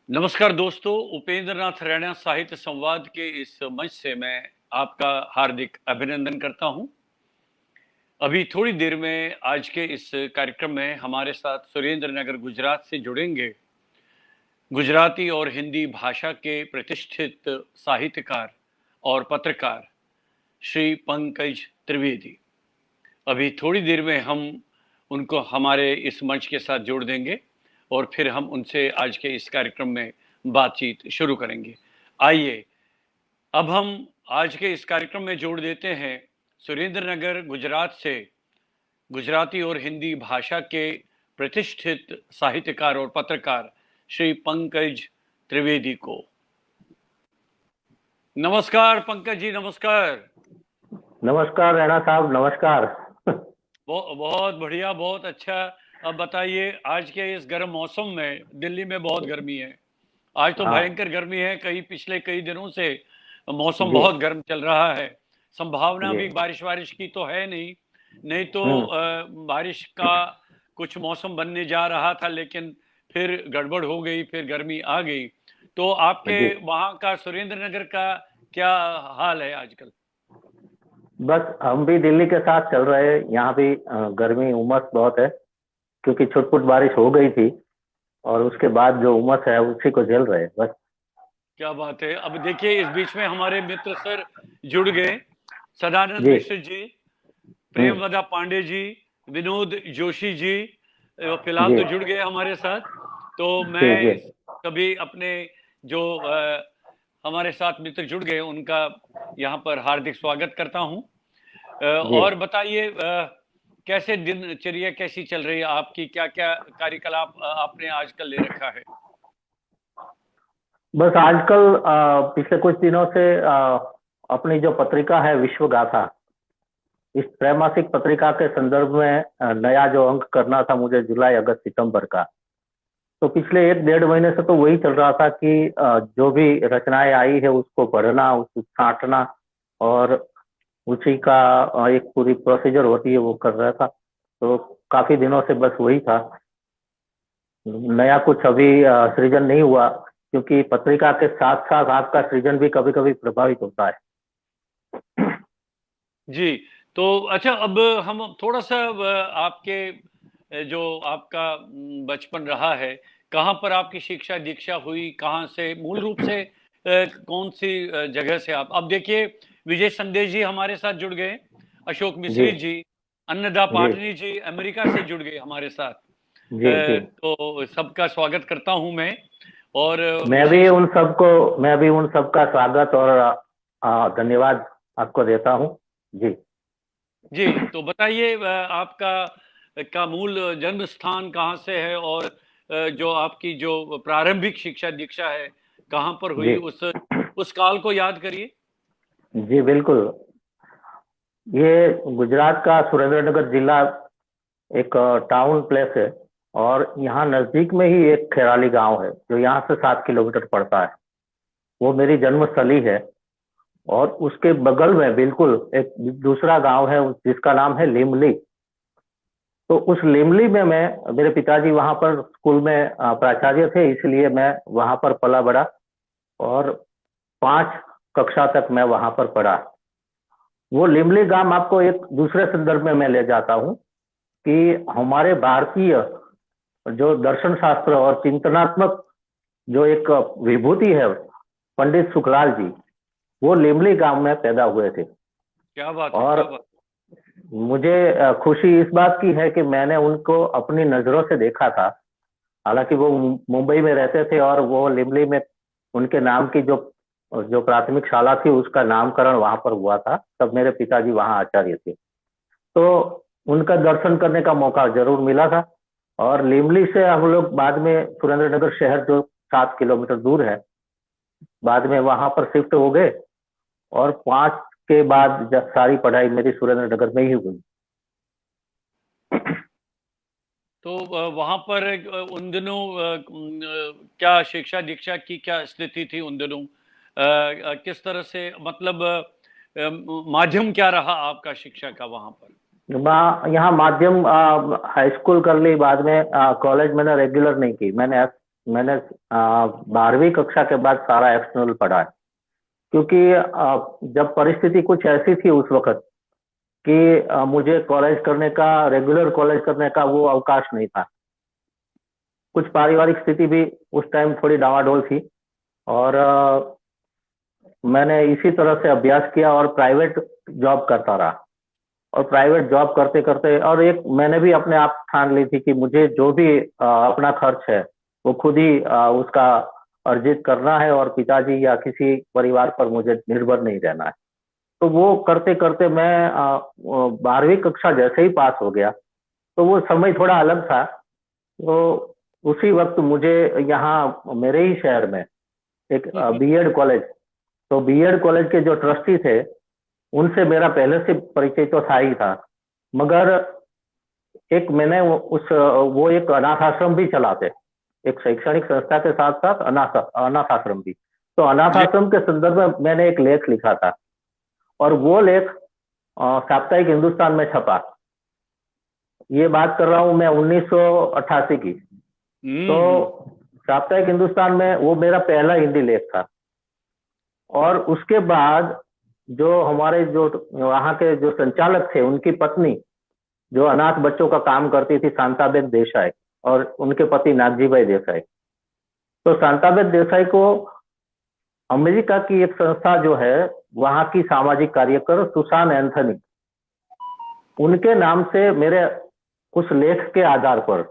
नमस्कार दोस्तों, उपेंद्र नाथ रैना साहित्य संवाद के इस मंच से मैं आपका हार्दिक अभिनंदन करता हूं। अभी थोड़ी देर में आज के इस कार्यक्रम में हमारे साथ सुरेंद्र नगर गुजरात से जुड़ेंगे गुजराती और हिंदी भाषा के प्रतिष्ठित साहित्यकार और पत्रकार श्री पंकज त्रिवेदी। अभी थोड़ी देर में हम उनको हमारे इस मंच के साथ जोड़ देंगे और फिर हम उनसे आज के इस कार्यक्रम में बातचीत शुरू करेंगे। आइए अब हम आज के इस कार्यक्रम में जोड़ देते हैं सुरेंद्र नगर गुजरात से गुजराती और हिंदी भाषा के प्रतिष्ठित साहित्यकार और पत्रकार श्री पंकज त्रिवेदी को। नमस्कार पंकज जी, नमस्कार। नमस्कार रैना साहब, नमस्कार। बहुत बढ़िया, बहुत अच्छा। अब बताइए, आज के इस गर्म मौसम में दिल्ली में बहुत गर्मी है। आज तो हाँ भयंकर गर्मी है, पिछले कई दिनों से मौसम जी बहुत गर्म चल रहा है। संभावना जी। भी बारिश की तो है नहीं। नहीं तो हम्म। बारिश का कुछ मौसम बनने जा रहा था, लेकिन फिर गड़बड़ हो गई, फिर गर्मी आ गई। तो आपके जी वहां का सुरेंद्र नगर का क्या हाल है आजकल? बस हम भी दिल्ली के साथ चल रहे हैं। यहाँ भी गर्मी उमस बहुत है, क्योंकि छुटपुट बारिश हो गई थी और उसके बाद जो उमस है उसी को झेल रहे हैं बस। क्या बात है। अब देखिए, इस बीच में हमारे मित्र सर जुड़ गए, सदानंद जी। मिश्र जी, हम्म। प्रेमवदा पांडे जी, विनोद जोशी जी फिलहाल जी तो जुड़ गए हमारे साथ। तो जी मैं जी सभी अपने जो हमारे साथ मित्र जुड़ गए उनका यहाँ पर हार्दिक स्वागत करता हूँ। जी। और बताइए, कैसे दिनचर्या कैसी चल रही है आपकी? क्या क्या कार्यकलाप आपने आजकल ले रखा है? बस आजकल पिछले कुछ दिनों से अपनी जो पत्रिका है विश्व गाथा, इस त्रैमासिक पत्रिका के संदर्भ में नया जो अंक करना था मुझे जुलाई अगस्त सितंबर का। तो पिछले एक डेढ़ महीने से तो वही चल रहा था कि जो भी रचनाएं आई है उसको पढ़ना, उसको छांटना और उसी का एक पूरी प्रोसीजर होती है वो कर रहा था। तो काफी दिनों से बस वही था। नया कुछ अभी सृजन नहीं हुआ, क्योंकि पत्रिका के साथ साथ आपका सृजन भी कभी कभी प्रभावित होता है। जी। तो अच्छा, अब हम थोड़ा सा आपके जो आपका बचपन रहा है, कहाँ पर आपकी शिक्षा दीक्षा हुई, कहाँ से मूल रूप से कौन सी जगह से आप? अब देखिए, विजय संदेश जी हमारे साथ जुड़ गए, अशोक जी मिश्री जी, अन्नदा जी पाटनी जी अमेरिका से जुड़ गए हमारे साथ। जी जी। तो सबका स्वागत करता हूं मैं। और मैं भी विशेष उन सबको मैं भी उन सबका स्वागत और धन्यवाद आपको देता हूँ। जी। जी। तो बताइए, आपका मूल जन्म स्थान कहाँ से है, और जो आपकी जो प्रारंभिक शिक्षा दीक्षा है कहाँ पर हुई, जी उस काल को याद करिए। जी बिल्कुल। ये गुजरात का सुरेंद्रनगर जिला एक टाउन प्लेस है, और यहाँ नजदीक में ही एक खेराली गांव है जो यहाँ से 7 किलोमीटर पड़ता है। वो मेरी जन्मस्थली है। और उसके बगल में बिल्कुल एक दूसरा गांव है जिसका नाम है लिमली। तो उस लिमली में मैं, मेरे पिताजी वहां पर स्कूल में प्राचार्य थे, इसलिए मैं वहां पर पला बड़ा और 5 कक्षा तक मैं वहां पर पढ़ा। वो लिमली गांव आपको एक दूसरे संदर्भ में मैं ले जाता हूँ कि हमारे भारतीय जो दर्शन शास्त्र और चिंतनात्मक जो एक विभूति है, पंडित सुखलाल जी, वो लिमली गांव में पैदा हुए थे। क्या बात है, और क्या बात। मुझे खुशी इस बात की है कि मैंने उनको अपनी नजरों से देखा था। हालांकि वो मुंबई में रहते थे और वो लिमली में उनके नाम की जो जो प्राथमिक शाला थी उसका नामकरण वहां पर हुआ था, तब मेरे पिताजी वहां आचार्य थे। तो उनका दर्शन करने का मौका जरूर मिला था। और लिमली से हम लोग बाद में सुरेंद्रनगर शहर जो 7 किलोमीटर दूर है, बाद में वहां पर शिफ्ट हो गए। और 5 के बाद जब सारी पढ़ाई मेरी सुरेंद्रनगर में ही हुई। तो वहां पर उन दिनों क्या शिक्षा दीक्षा की क्या स्थिति थी उन दिनों? किस तरह से, मतलब माध्यम क्या रहा आपका शिक्षा का वहां पर? यहाँ माध्यम हाई स्कूल कर ली, बाद में कॉलेज मैंने रेगुलर नहीं की। मैंने मैंने 12वीं कक्षा के बाद सारा एक्सटर्नल पढ़ा है, क्योंकि जब परिस्थिति कुछ ऐसी थी उस वक्त कि मुझे कॉलेज करने का, रेगुलर कॉलेज करने का वो अवकाश नहीं था। कुछ पारिवारिक स्थिति भी उस टाइम थोड़ी डावाडोल थी, और मैंने इसी तरह से अभ्यास किया और प्राइवेट जॉब करता रहा। और प्राइवेट जॉब करते करते, और एक मैंने भी अपने आप ठान ली थी कि मुझे जो भी अपना खर्च है वो खुद ही उसका अर्जित करना है, और पिताजी या किसी परिवार पर मुझे निर्भर नहीं रहना है। तो वो करते करते मैं 12वीं कक्षा जैसे ही पास हो गया, तो वो समय थोड़ा अलग था। तो उसी वक्त मुझे यहाँ मेरे ही शहर में एक हम्म, बीएड कॉलेज, तो बीएड कॉलेज के जो ट्रस्टी थे उनसे मेरा पहले से परिचय तो था ही था, मगर एक मैंने वो एक अनाथ आश्रम भी चलाते, एक शैक्षणिक संस्था के साथ साथ अनाथ अनाथ आश्रम भी। तो अनाथ जी। आश्रम के संदर्भ में मैंने एक लेख लिखा था, और वो लेख साप्ताहिक हिंदुस्तान में छपा। ये बात कर रहा हूँ मैं 1988 की। तो हम्म। साप्ताहिक हिंदुस्तान में वो मेरा पहला हिंदी लेख था। और उसके बाद जो हमारे जो वहाँ के जो संचालक थे, उनकी पत्नी जो अनाथ बच्चों का काम करती थी, शांताबेन देसाई, और उनके पति नागजीभाई देसाई। तो शांताबेन देसाई को अमेरिका की एक संस्था जो है, वहाँ की सामाजिक कार्यकर सुसान एंथनी, उनके नाम से मेरे उस लेख के आधार पर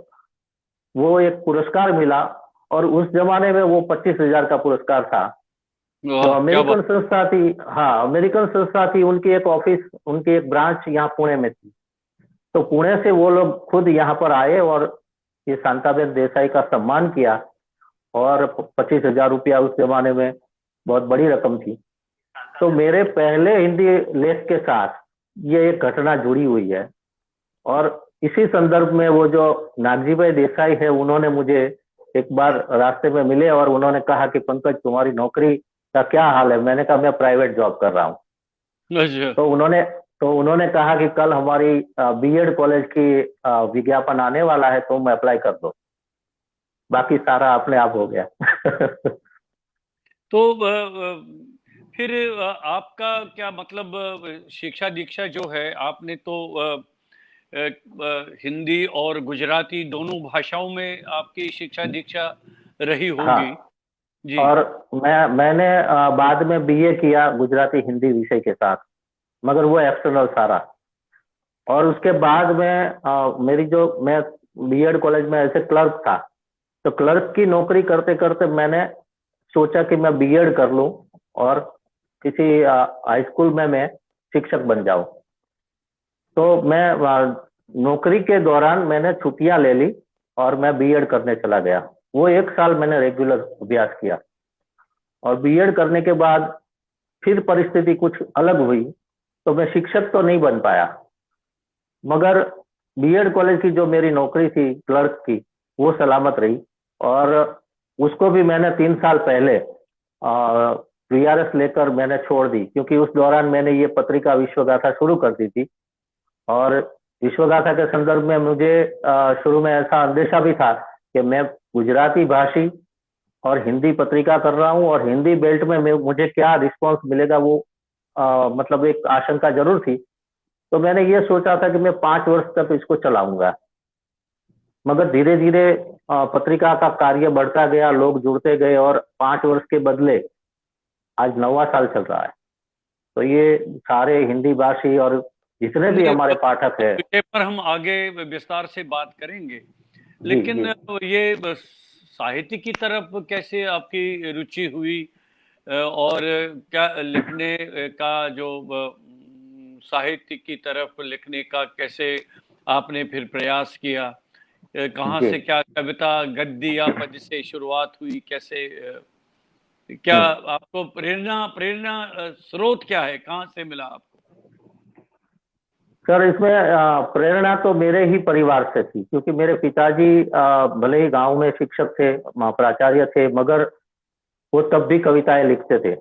वो एक पुरस्कार मिला। और उस जमाने में वो 25,000 का पुरस्कार था। जो वाह, क्या बात। अमेरिकन संस्था थी, हाँ, अमेरिकन संस्था थी, उनकी एक ऑफिस, उनकी एक ब्रांच यहाँ पुणे में थी। तो पुणे से वो लोग खुद यहाँ पर आए और ये शांताबेन देसाई का सम्मान किया। और 25,000 रुपया उस जमाने में बहुत बड़ी रकम थी। तो मेरे पहले हिंदी लेख के साथ ये एक घटना जुड़ी हुई है। और इसी संदर्भ में वो जो नागजीभाई देसाई है, उन्होंने मुझे एक बार रास्ते में मिले और उन्होंने कहा कि पंकज, तुम्हारी नौकरी का क्या हाल है? मैंने कहा मैं प्राइवेट जॉब कर रहा हूँ। अच्छा। तो उन्होंने कहा कि कल हमारी बीएड कॉलेज की विज्ञापन आने वाला है, तुम अप्लाई कर दो, बाकी सारा अपने आप हो गया। तो फिर आपका क्या मतलब, शिक्षा दीक्षा जो है आपने तो हिंदी और गुजराती दोनों भाषाओं में आपकी शिक्षा दीक्षा रही होगी। हाँ, जी। और मैंने बाद में बीए किया गुजराती हिंदी विषय के साथ, मगर वो एक्सटर्नल सारा। और उसके बाद में मेरी जो मैं बीएड कॉलेज में ऐसे क्लर्क था, तो क्लर्क की नौकरी करते करते मैंने सोचा कि मैं बीएड कर लूं और किसी हाई स्कूल में मैं शिक्षक बन जाऊं। तो मैं नौकरी के दौरान मैंने छुट्टियां ले ली और मैं बीएड करने चला गया। वो 1 साल मैंने रेगुलर अभ्यास किया। और बीएड करने के बाद फिर परिस्थिति कुछ अलग हुई, तो मैं शिक्षक तो नहीं बन पाया, मगर बीएड कॉलेज की जो मेरी नौकरी थी क्लर्क की, वो सलामत रही। और उसको भी मैंने 3 साल पहले वीआरएस लेकर मैंने छोड़ दी, क्योंकि उस दौरान मैंने ये पत्रिका विश्वगाथा शुरू कर दी थी। और विश्वगाथा के संदर्भ में मुझे शुरू में ऐसा अंदेशा भी था कि मैं गुजराती भाषी और हिंदी पत्रिका कर रहा हूँ, और हिंदी बेल्ट में मुझे क्या रिस्पांस मिलेगा, वो मतलब एक आशंका जरूर थी। तो मैंने ये सोचा था कि मैं 5 वर्ष तक इसको चलाऊंगा। मगर धीरे धीरे पत्रिका का कार्य बढ़ता गया, लोग जुड़ते गए, और 5 वर्ष के बदले आज 9वां साल चल रहा है। तो ये सारे हिंदी भाषी और जितने भी नहीं, हमारे पाठक है। विषय पर हम आगे विस्तार से बात करेंगे, जी जी। लेकिन ये साहित्य की तरफ कैसे आपकी रुचि हुई, और क्या लिखने का जो साहित्य की तरफ लिखने का कैसे आपने फिर प्रयास किया? कहाँ जी। से, क्या कविता, गद्य या पद्य से शुरुआत हुई? कैसे क्या हम्म। आपको प्रेरणा प्रेरणा स्रोत क्या है, कहाँ से मिला आपको? सर, इसमें प्रेरणा तो मेरे ही परिवार से थी, क्योंकि मेरे पिताजी भले ही गांव में शिक्षक थे, प्राचार्य थे, मगर वो तब भी कविताएं लिखते थे।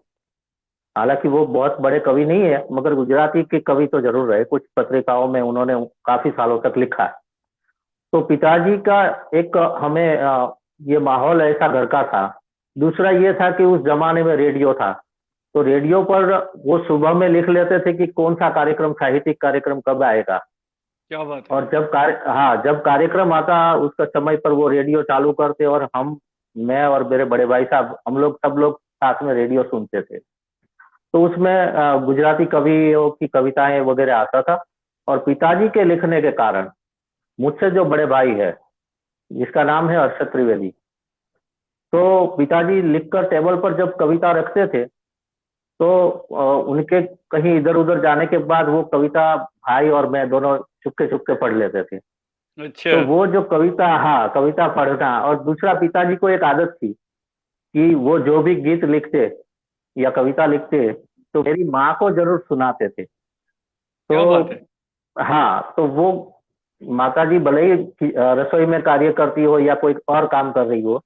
हालांकि वो बहुत बड़े कवि नहीं है, मगर गुजराती के कवि तो जरूर रहे। कुछ पत्रिकाओं में उन्होंने काफी सालों तक लिखा। तो पिताजी का एक हमें ये माहौल ऐसा घर का था। दूसरा ये था कि उस जमाने में रेडियो था, तो रेडियो पर वो सुबह में लिख लेते थे कि कौन सा कार्यक्रम, साहित्यिक कार्यक्रम कब आएगा। क्या बात है। और जब कार्यक्रम आता उसका समय पर वो रेडियो चालू करते, और मैं और मेरे बड़े भाई साहब, हम लोग सब लोग साथ में रेडियो सुनते थे। तो उसमें गुजराती कवियों की कविताएं वगैरह आता था। और पिताजी के लिखने के कारण मुझसे जो बड़े भाई है, जिसका नाम है अर्षद त्रिवेदी, तो पिताजी लिखकर टेबल पर जब कविता रखते थे, तो उनके कहीं इधर उधर जाने के बाद वो कविता भाई और मैं दोनों चुपके चुपके पढ़ लेते थे। अच्छा। तो वो जो कविता, हाँ, कविता पढ़ना। और दूसरा, पिताजी को एक आदत थी कि वो जो भी गीत लिखते या कविता लिखते तो मेरी माँ को जरूर सुनाते थे। क्या बात है। तो हाँ, तो वो माता जी भले ही रसोई में कार्य करती हो या कोई और काम कर रही हो,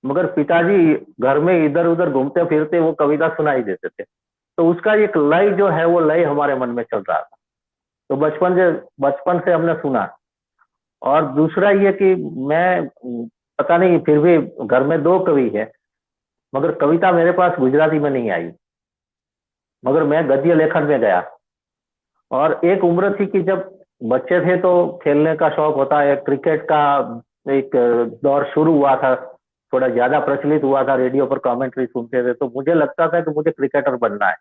मगर पिताजी घर में इधर उधर घूमते फिरते वो कविता सुनाई देते थे। तो उसका एक लय जो है, वो लय हमारे मन में चल रहा था। तो बचपन से हमने सुना। और दूसरा ये कि मैं पता नहीं, फिर भी घर में दो कवि है, मगर कविता मेरे पास गुजराती में नहीं आई, मगर मैं गद्य लेखन में गया। और एक उम्र थी कि जब बच्चे थे तो खेलने का शौक होता है, क्रिकेट का एक दौर शुरू हुआ था, थोड़ा ज्यादा प्रचलित हुआ था, रेडियो पर कमेंट्री सुनते थे, तो मुझे लगता था कि मुझे क्रिकेटर बनना है।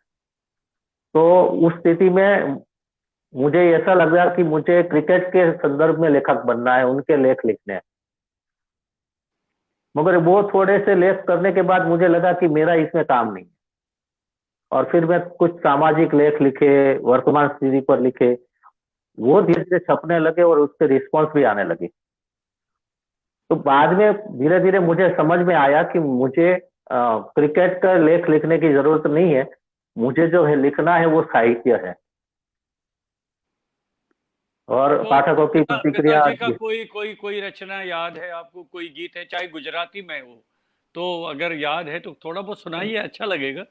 तो उस स्थिति में मुझे ऐसा लग रहा कि मुझे क्रिकेट के संदर्भ में लेखक बनना है, उनके लेख लिखने हैं। मगर वो थोड़े से लेख करने के बाद मुझे लगा कि मेरा इसमें काम नहीं। और फिर मैं कुछ सामाजिक लेख लिखे, वर्तमान स्थिति पर लिखे, वो धीरे धीरे छपने लगे और उसके रिस्पॉन्स भी आने लगे। तो बाद में धीरे धीरे मुझे समझ में आया कि मुझे क्रिकेट का लेख लिखने की जरूरत नहीं है, मुझे जो है लिखना है वो साहित्य है। और तो पाठकों की प्रतिक्रिया। पिताजी का कोई कोई कोई रचना याद है आपको, कोई गीत है, चाहे गुजराती में हो, तो अगर याद है तो थोड़ा बहुत सुनाइए, अच्छा लगेगा।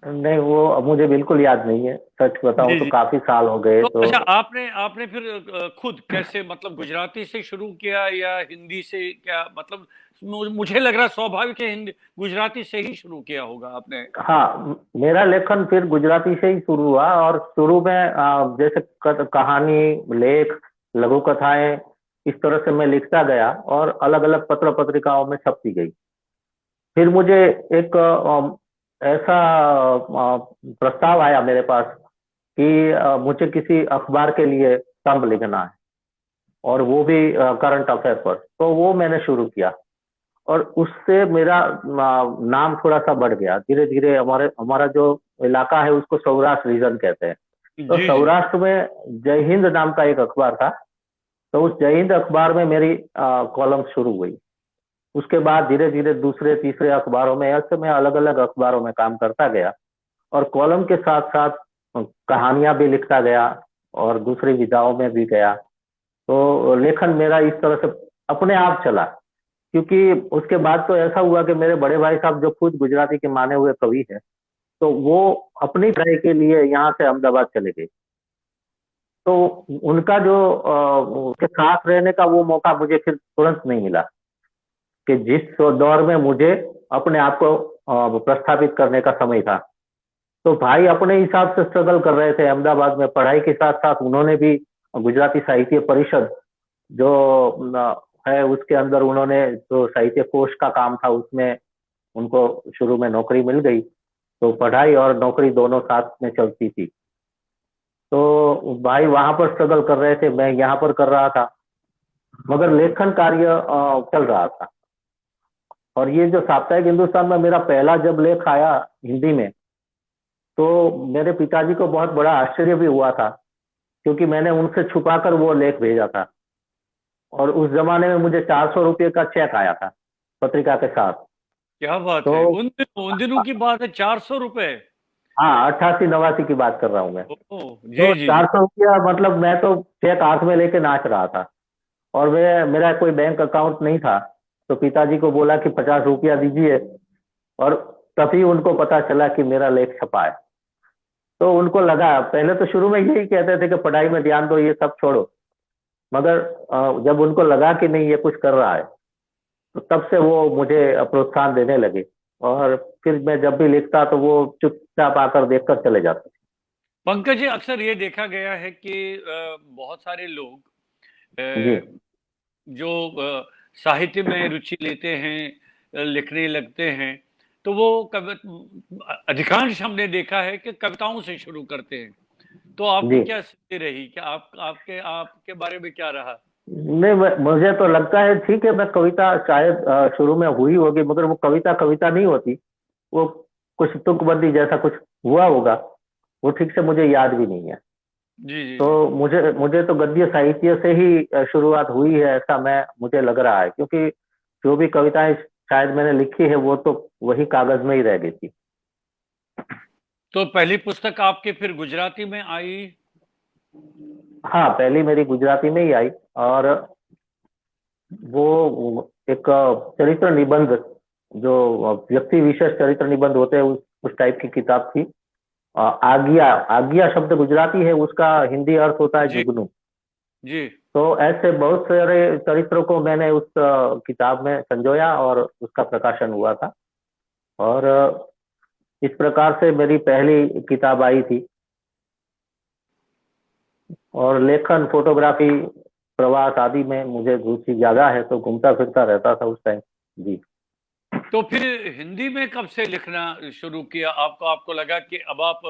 नहीं, वो मुझे बिल्कुल याद नहीं है, सच बताऊं जी तो जी। काफी साल हो गए तो तो। अच्छा, आपने आपने फिर खुद कैसे, मतलब गुजराती से शुरू किया या हिंदी से, क्या मतलब, मुझे लग रहा है स्वाभाविक है हिंदी गुजराती से ही शुरू किया होगा आपने। हाँ, मेरा लेखन फिर गुजराती से ही शुरू हुआ। और शुरू में जैसे कहानी, लेख, लघु कथाएं, इस तरह से मैं लिखता गया और अलग अलग पत्र पत्रिकाओं में छपती गई। फिर मुझे एक ऐसा प्रस्ताव आया मेरे पास कि मुझे किसी अखबार के लिए स्तंभ लिखना है, और वो भी करंट अफेयर पर। तो वो मैंने शुरू किया, और उससे मेरा नाम थोड़ा सा बढ़ गया धीरे धीरे। हमारा जो इलाका है उसको सौराष्ट्र रीजन कहते हैं। तो जी जी। सौराष्ट्र में जय हिंद नाम का एक अखबार था। तो उस जय हिंद अखबार में मेरी कॉलम शुरू हुई। उसके बाद धीरे धीरे दूसरे तीसरे अखबारों में, ऐसे मैं अलग अलग अखबारों में काम करता गया। और कॉलम के साथ साथ कहानियां भी लिखता गया, और दूसरी विधाओं में भी गया। तो लेखन मेरा इस तरह से अपने आप चला। क्योंकि उसके बाद तो ऐसा हुआ कि मेरे बड़े भाई साहब, जो खुद गुजराती के माने हुए कवि हैं, तो वो अपनी पढ़ाई के लिए यहाँ से अहमदाबाद चले गए। तो उनका जो उसके साथ रहने का वो मौका मुझे फिर तुरंत नहीं मिला, कि जिस दौर में मुझे अपने आप को प्रस्थापित करने का समय था। तो भाई अपने हिसाब से स्ट्रगल कर रहे थे अहमदाबाद में, पढ़ाई के साथ साथ उन्होंने भी गुजराती साहित्य परिषद जो है उसके अंदर उन्होंने जो साहित्य कोश का काम था उसमें उनको शुरू में नौकरी मिल गई। तो पढ़ाई और नौकरी दोनों साथ में चलती थी। तो भाई वहां पर स्ट्रगल कर रहे थे, मैं यहाँ पर कर रहा था, मगर लेखन कार्य चल रहा था। और ये जो साप्ताहिक हिंदुस्तान में मेरा पहला जब लेख आया हिंदी में, तो मेरे पिताजी को बहुत बड़ा आश्चर्य भी हुआ था, क्योंकि मैंने उनसे छुपाकर वो लेख भेजा था। और उस जमाने में मुझे 400 रुपये का चेक आया था पत्रिका के साथ। क्या बात तो है, उन दिनों की बात है, 400 रुपए। हाँ, 88 89 की बात कर रहा हूँ मैं। ओह, जी तो जी जी। 400 रुपया, मतलब मैं तो चेक हाथ में लेके नाच रहा था। और मेरा कोई बैंक अकाउंट नहीं था। तो पिताजी को बोला कि 50 रुपया दीजिए। और तभी उनको पता चला कि मेरा लेख छपा है। तो उनको लगा, पहले तो शुरू में यही कहते थे कि पढ़ाई में ध्यान दो, ये सब छोड़ो। मगर जब उनको लगा कि नहीं, ये कुछ कर रहा है, तो तब से वो मुझे प्रोत्साहन देने लगे, और फिर मैं जब भी लिखता तो वो चुपचाप आकर देखकर चले जाते। पंकज जी, अक्सर ये देखा गया है कि बहुत सारे लोग जी। अ, जो साहित्य में रुचि लेते हैं, लिखने लगते हैं, तो वो अधिकांश हमने देखा है कि कविताओं से शुरू करते हैं। तो आपकी जी। क्या स्थिति रही? क्या आपके आपके बारे में क्या रहा? नहीं, मुझे तो लगता है ठीक है, मैं कविता शायद शुरू में हुई होगी, मगर वो कविता कविता नहीं होती। वो कुछ तुकबंदी जैसा कुछ हुआ होगा, वो ठीक से मुझे याद भी नहीं है। जी जी तो जी। मुझे मुझे तो गद्य साहित्य से ही शुरुआत हुई है, ऐसा मैं मुझे लग रहा है, क्योंकि जो भी कविताएं शायद मैंने लिखी है वो तो वही कागज में ही रह गई थी। तो पहली पुस्तक आपकी फिर गुजराती में आई? हाँ, पहली मेरी गुजराती में ही आई, और वो एक चरित्र निबंध, जो व्यक्ति विशेष चरित्र निबंध होते हैं, उस टाइप की किताब थी। आज्ञा, आज्ञा शब्द गुजराती है, उसका हिंदी अर्थ होता है जी जुगनू। जी। तो ऐसे बहुत सारे चरित्रों को मैंने उस किताब में संजोया और उसका प्रकाशन हुआ था। और इस प्रकार से मेरी पहली किताब आई थी। और लेखन, फोटोग्राफी, प्रवास आदि में मुझे रुचि ज्यादा है, तो घूमता फिरता रहता था उस टाइम। जी। तो फिर हिंदी में कब से लिखना शुरू किया? आपको आपको लगा कि अब आप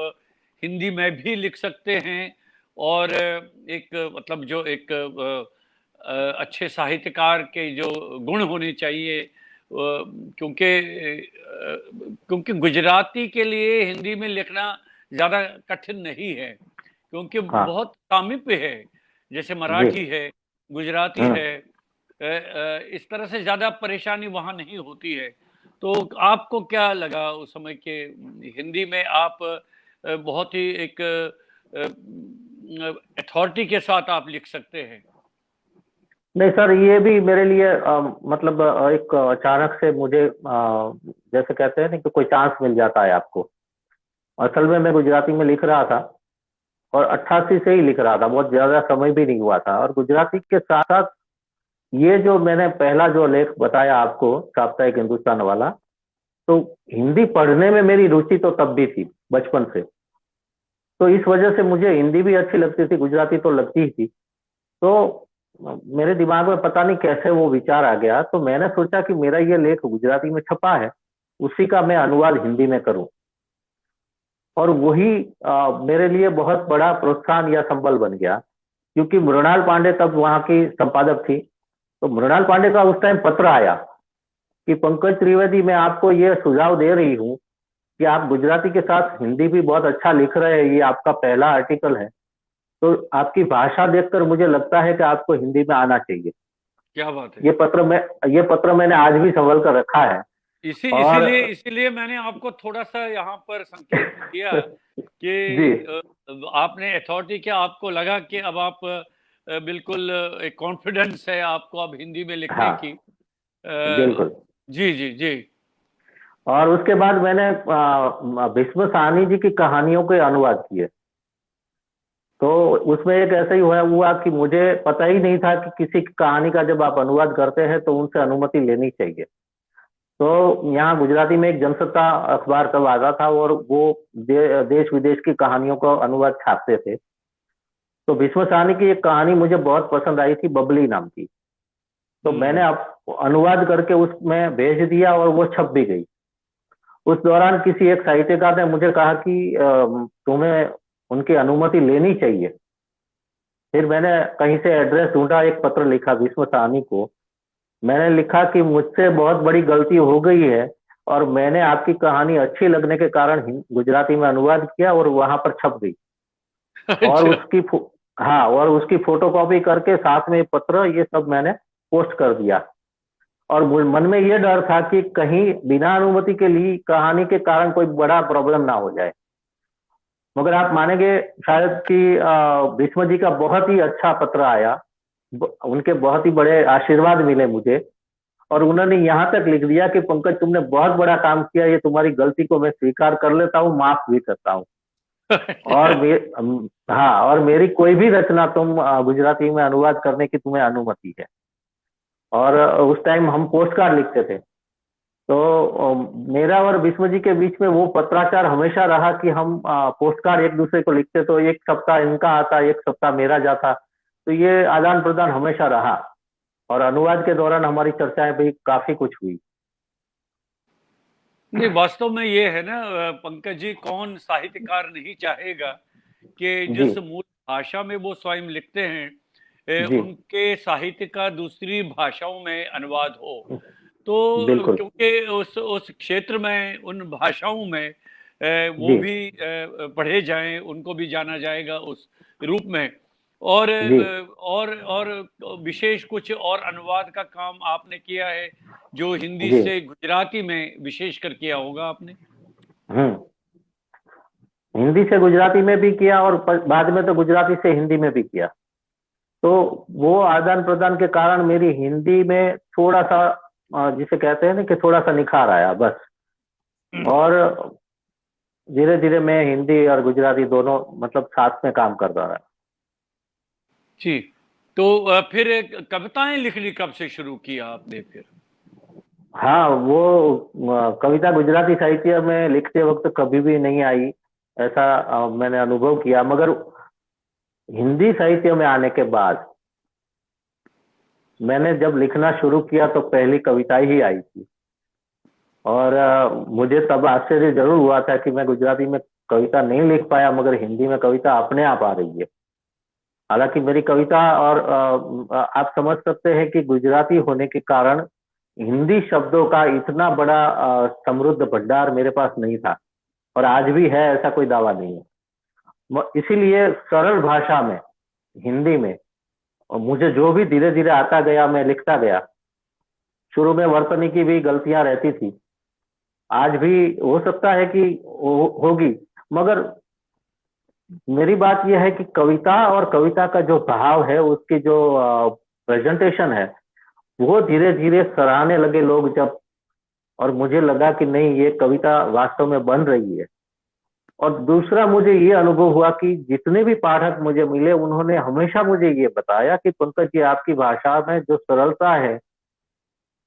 हिंदी में भी लिख सकते हैं, और एक मतलब जो एक अच्छे साहित्यकार के जो गुण होने चाहिए, क्योंकि क्योंकि गुजराती के लिए हिंदी में लिखना ज़्यादा कठिन नहीं है, क्योंकि हाँ। बहुत सामीप्य है। जैसे जी। मराठी है, गुजराती हम्म। है, इस तरह से ज़्यादा परेशानी वहाँ नहीं होती है। तो आपको क्या लगा उस समय के हिंदी में आप बहुत ही एक अथॉरिटी के साथ आप लिख सकते हैं? नहीं सर, ये भी मेरे लिए मतलब एक अचानक से मुझे जैसे कहते हैं ना कि कोई चांस मिल जाता है आपको। असल में मैं गुजराती में लिख रहा था, और 88 से ही लिख रहा था, बहुत ज्यादा समय भी नहीं हुआ था। और गुजराती के साथ साथ ये जो मैंने पहला जो लेख बताया आपको, साप्ताहिक हिंदुस्तान वाला, तो हिंदी पढ़ने में मेरी रुचि तो तब भी थी, बचपन से। तो इस वजह से मुझे हिंदी भी अच्छी लगती थी, गुजराती तो लगती ही थी। तो मेरे दिमाग में पता नहीं कैसे वो विचार आ गया, तो मैंने सोचा कि मेरा ये लेख गुजराती में छपा है, उसी का मैं अनुवाद हिंदी में करूं। और वही मेरे लिए बहुत बड़ा प्रोत्साहन या संबल बन गया, क्योंकि मृणाल पांडे तब वहां की संपादक थी। तो मृणाल पांडे का उस टाइम पत्र आया कि पंकज त्रिवेदी, मैं आपको ये सुझाव दे रही हूँ कि आप गुजराती के साथ हिंदी भी बहुत अच्छा लिख रहे हैं, ये आपका पहला आर्टिकल है, तो आपकी भाषा देखकर मुझे लगता है कि आपको हिंदी में आना चाहिए। क्या बात है! ये पत्र मैंने आज भी संभल कर रखा है। और इसीलिए इसीलिए मैंने आपको थोड़ा सा यहाँ पर संकेत किया जी। कि आपने अथॉरिटी किया, आपको लगा कि अब आप बिल्कुल एक कॉन्फिडेंस है आपको अब हिंदी में लिखने की। हाँ, बिल्कुल। जी जी जी। और उसके बाद मैंने भीष्म साहनी जी की कहानियों के अनुवाद किए। तो उसमें एक ऐसा ही हुआ कि मुझे पता ही नहीं था कि किसी की कहानी का जब आप अनुवाद करते हैं तो उनसे अनुमति लेनी चाहिए। तो यहाँ गुजराती में एक जनसत्ता अखबार तब आता था, और वो देश विदेश की कहानियों का अनुवाद छापते थे। तो भीष्म साहनी की एक कहानी मुझे बहुत पसंद आई थी, बबली नाम की। तो मैंने हम्म। अनुवाद करके उसमें भेज दिया, और वो छप भी गई। उस दौरान किसी एक साहित्यकार ने मुझे कहा कि तुम्हें उनकी अनुमति लेनी चाहिए। फिर मैंने कहीं से एड्रेस ढूंढा, एक पत्र लिखा भीष्म साहनी को। मैंने लिखा कि मुझसे बहुत बड़ी गलती हो गई है, और मैंने आपकी कहानी अच्छी लगने के कारण गुजराती में अनुवाद किया, और वहां पर छप गई। और अच्छा। हाँ, और उसकी फोटोकॉपी करके साथ में पत्र, ये सब मैंने पोस्ट कर दिया। और मन में ये डर था कि कहीं बिना अनुमति के लिए कहानी के कारण कोई बड़ा प्रॉब्लम ना हो जाए। मगर आप मानेंगे शायद कि भीष्म जी का बहुत ही अच्छा पत्र आया, उनके बहुत ही बड़े आशीर्वाद मिले मुझे। और उन्होंने यहाँ तक लिख दिया कि पंकज, तुमने बहुत बड़ा काम किया, ये तुम्हारी गलती को मैं स्वीकार कर लेता हूँ, माफ भी करता हूँ। और हाँ, और मेरी कोई भी रचना तुम गुजराती में अनुवाद करने की तुम्हें अनुमति है। और उस टाइम हम पोस्ट कार्ड लिखते थे। तो मेरा और विश्व जी के बीच में वो पत्राचार हमेशा रहा कि हम पोस्ट कार्ड एक दूसरे को लिखते, तो एक सप्ताह इनका आता, एक सप्ताह मेरा जाता। तो ये आदान प्रदान हमेशा रहा, और अनुवाद के दौरान हमारी चर्चाएं भी काफी कुछ हुई। नहीं, वास्तव में ये है ना पंकज जी, कौन साहित्यकार नहीं चाहेगा कि जी जिस मूल भाषा में वो स्वयं लिखते हैं जी उनके साहित्य का दूसरी भाषाओं में अनुवाद हो। तो बिल्कुल। क्योंकि उस क्षेत्र में, उन भाषाओं में वो जी भी पढ़े जाएं, उनको भी जाना जाएगा उस रूप में। और जी और विशेष कुछ और अनुवाद का काम आपने किया है जो हिंदी जी। से गुजराती में विशेषकर किया होगा आपने? हम्म। हिंदी से गुजराती में भी किया, और बाद में तो गुजराती से हिंदी में भी किया। तो वो आदान प्रदान के कारण मेरी हिंदी में थोड़ा सा जिसे कहते हैं ना कि थोड़ा सा निखार आया बस। और धीरे धीरे मैं हिंदी और गुजराती दोनों मतलब साथ में काम करता रहा। जी। तो फिर कविताएं लिखनी कब से शुरू किया आपने फिर? हाँ, वो कविता गुजराती साहित्य में लिखते वक्त कभी भी नहीं आई, ऐसा मैंने अनुभव किया। मगर हिंदी साहित्य में आने के बाद मैंने जब लिखना शुरू किया तो पहली कविता ही आई थी। और मुझे तब आश्चर्य जरूर हुआ था कि मैं गुजराती में कविता नहीं लिख पाया, मगर हिंदी में कविता अपने आप आ रही है। हालांकि मेरी कविता, और आप समझ सकते हैं कि गुजराती होने के कारण हिंदी शब्दों का इतना बड़ा समृद्ध भंडार मेरे पास नहीं था, और आज भी है, ऐसा कोई दावा नहीं है। इसीलिए सरल भाषा में, हिंदी में, और मुझे जो भी धीरे धीरे आता गया मैं लिखता गया। शुरू में वर्तनी की भी गलतियां रहती थी, आज भी हो सकता है कि होगी, मगर मेरी बात यह है कि कविता और कविता का जो भाव है, उसकी जो प्रेजेंटेशन है, वो धीरे धीरे सराहने लगे लोग जब। और मुझे लगा कि नहीं, ये कविता वास्तव में बन रही है। और दूसरा मुझे ये अनुभव हुआ कि जितने भी पाठक मुझे मिले, उन्होंने हमेशा मुझे ये बताया कि पंकज जी, आपकी भाषा में जो सरलता है,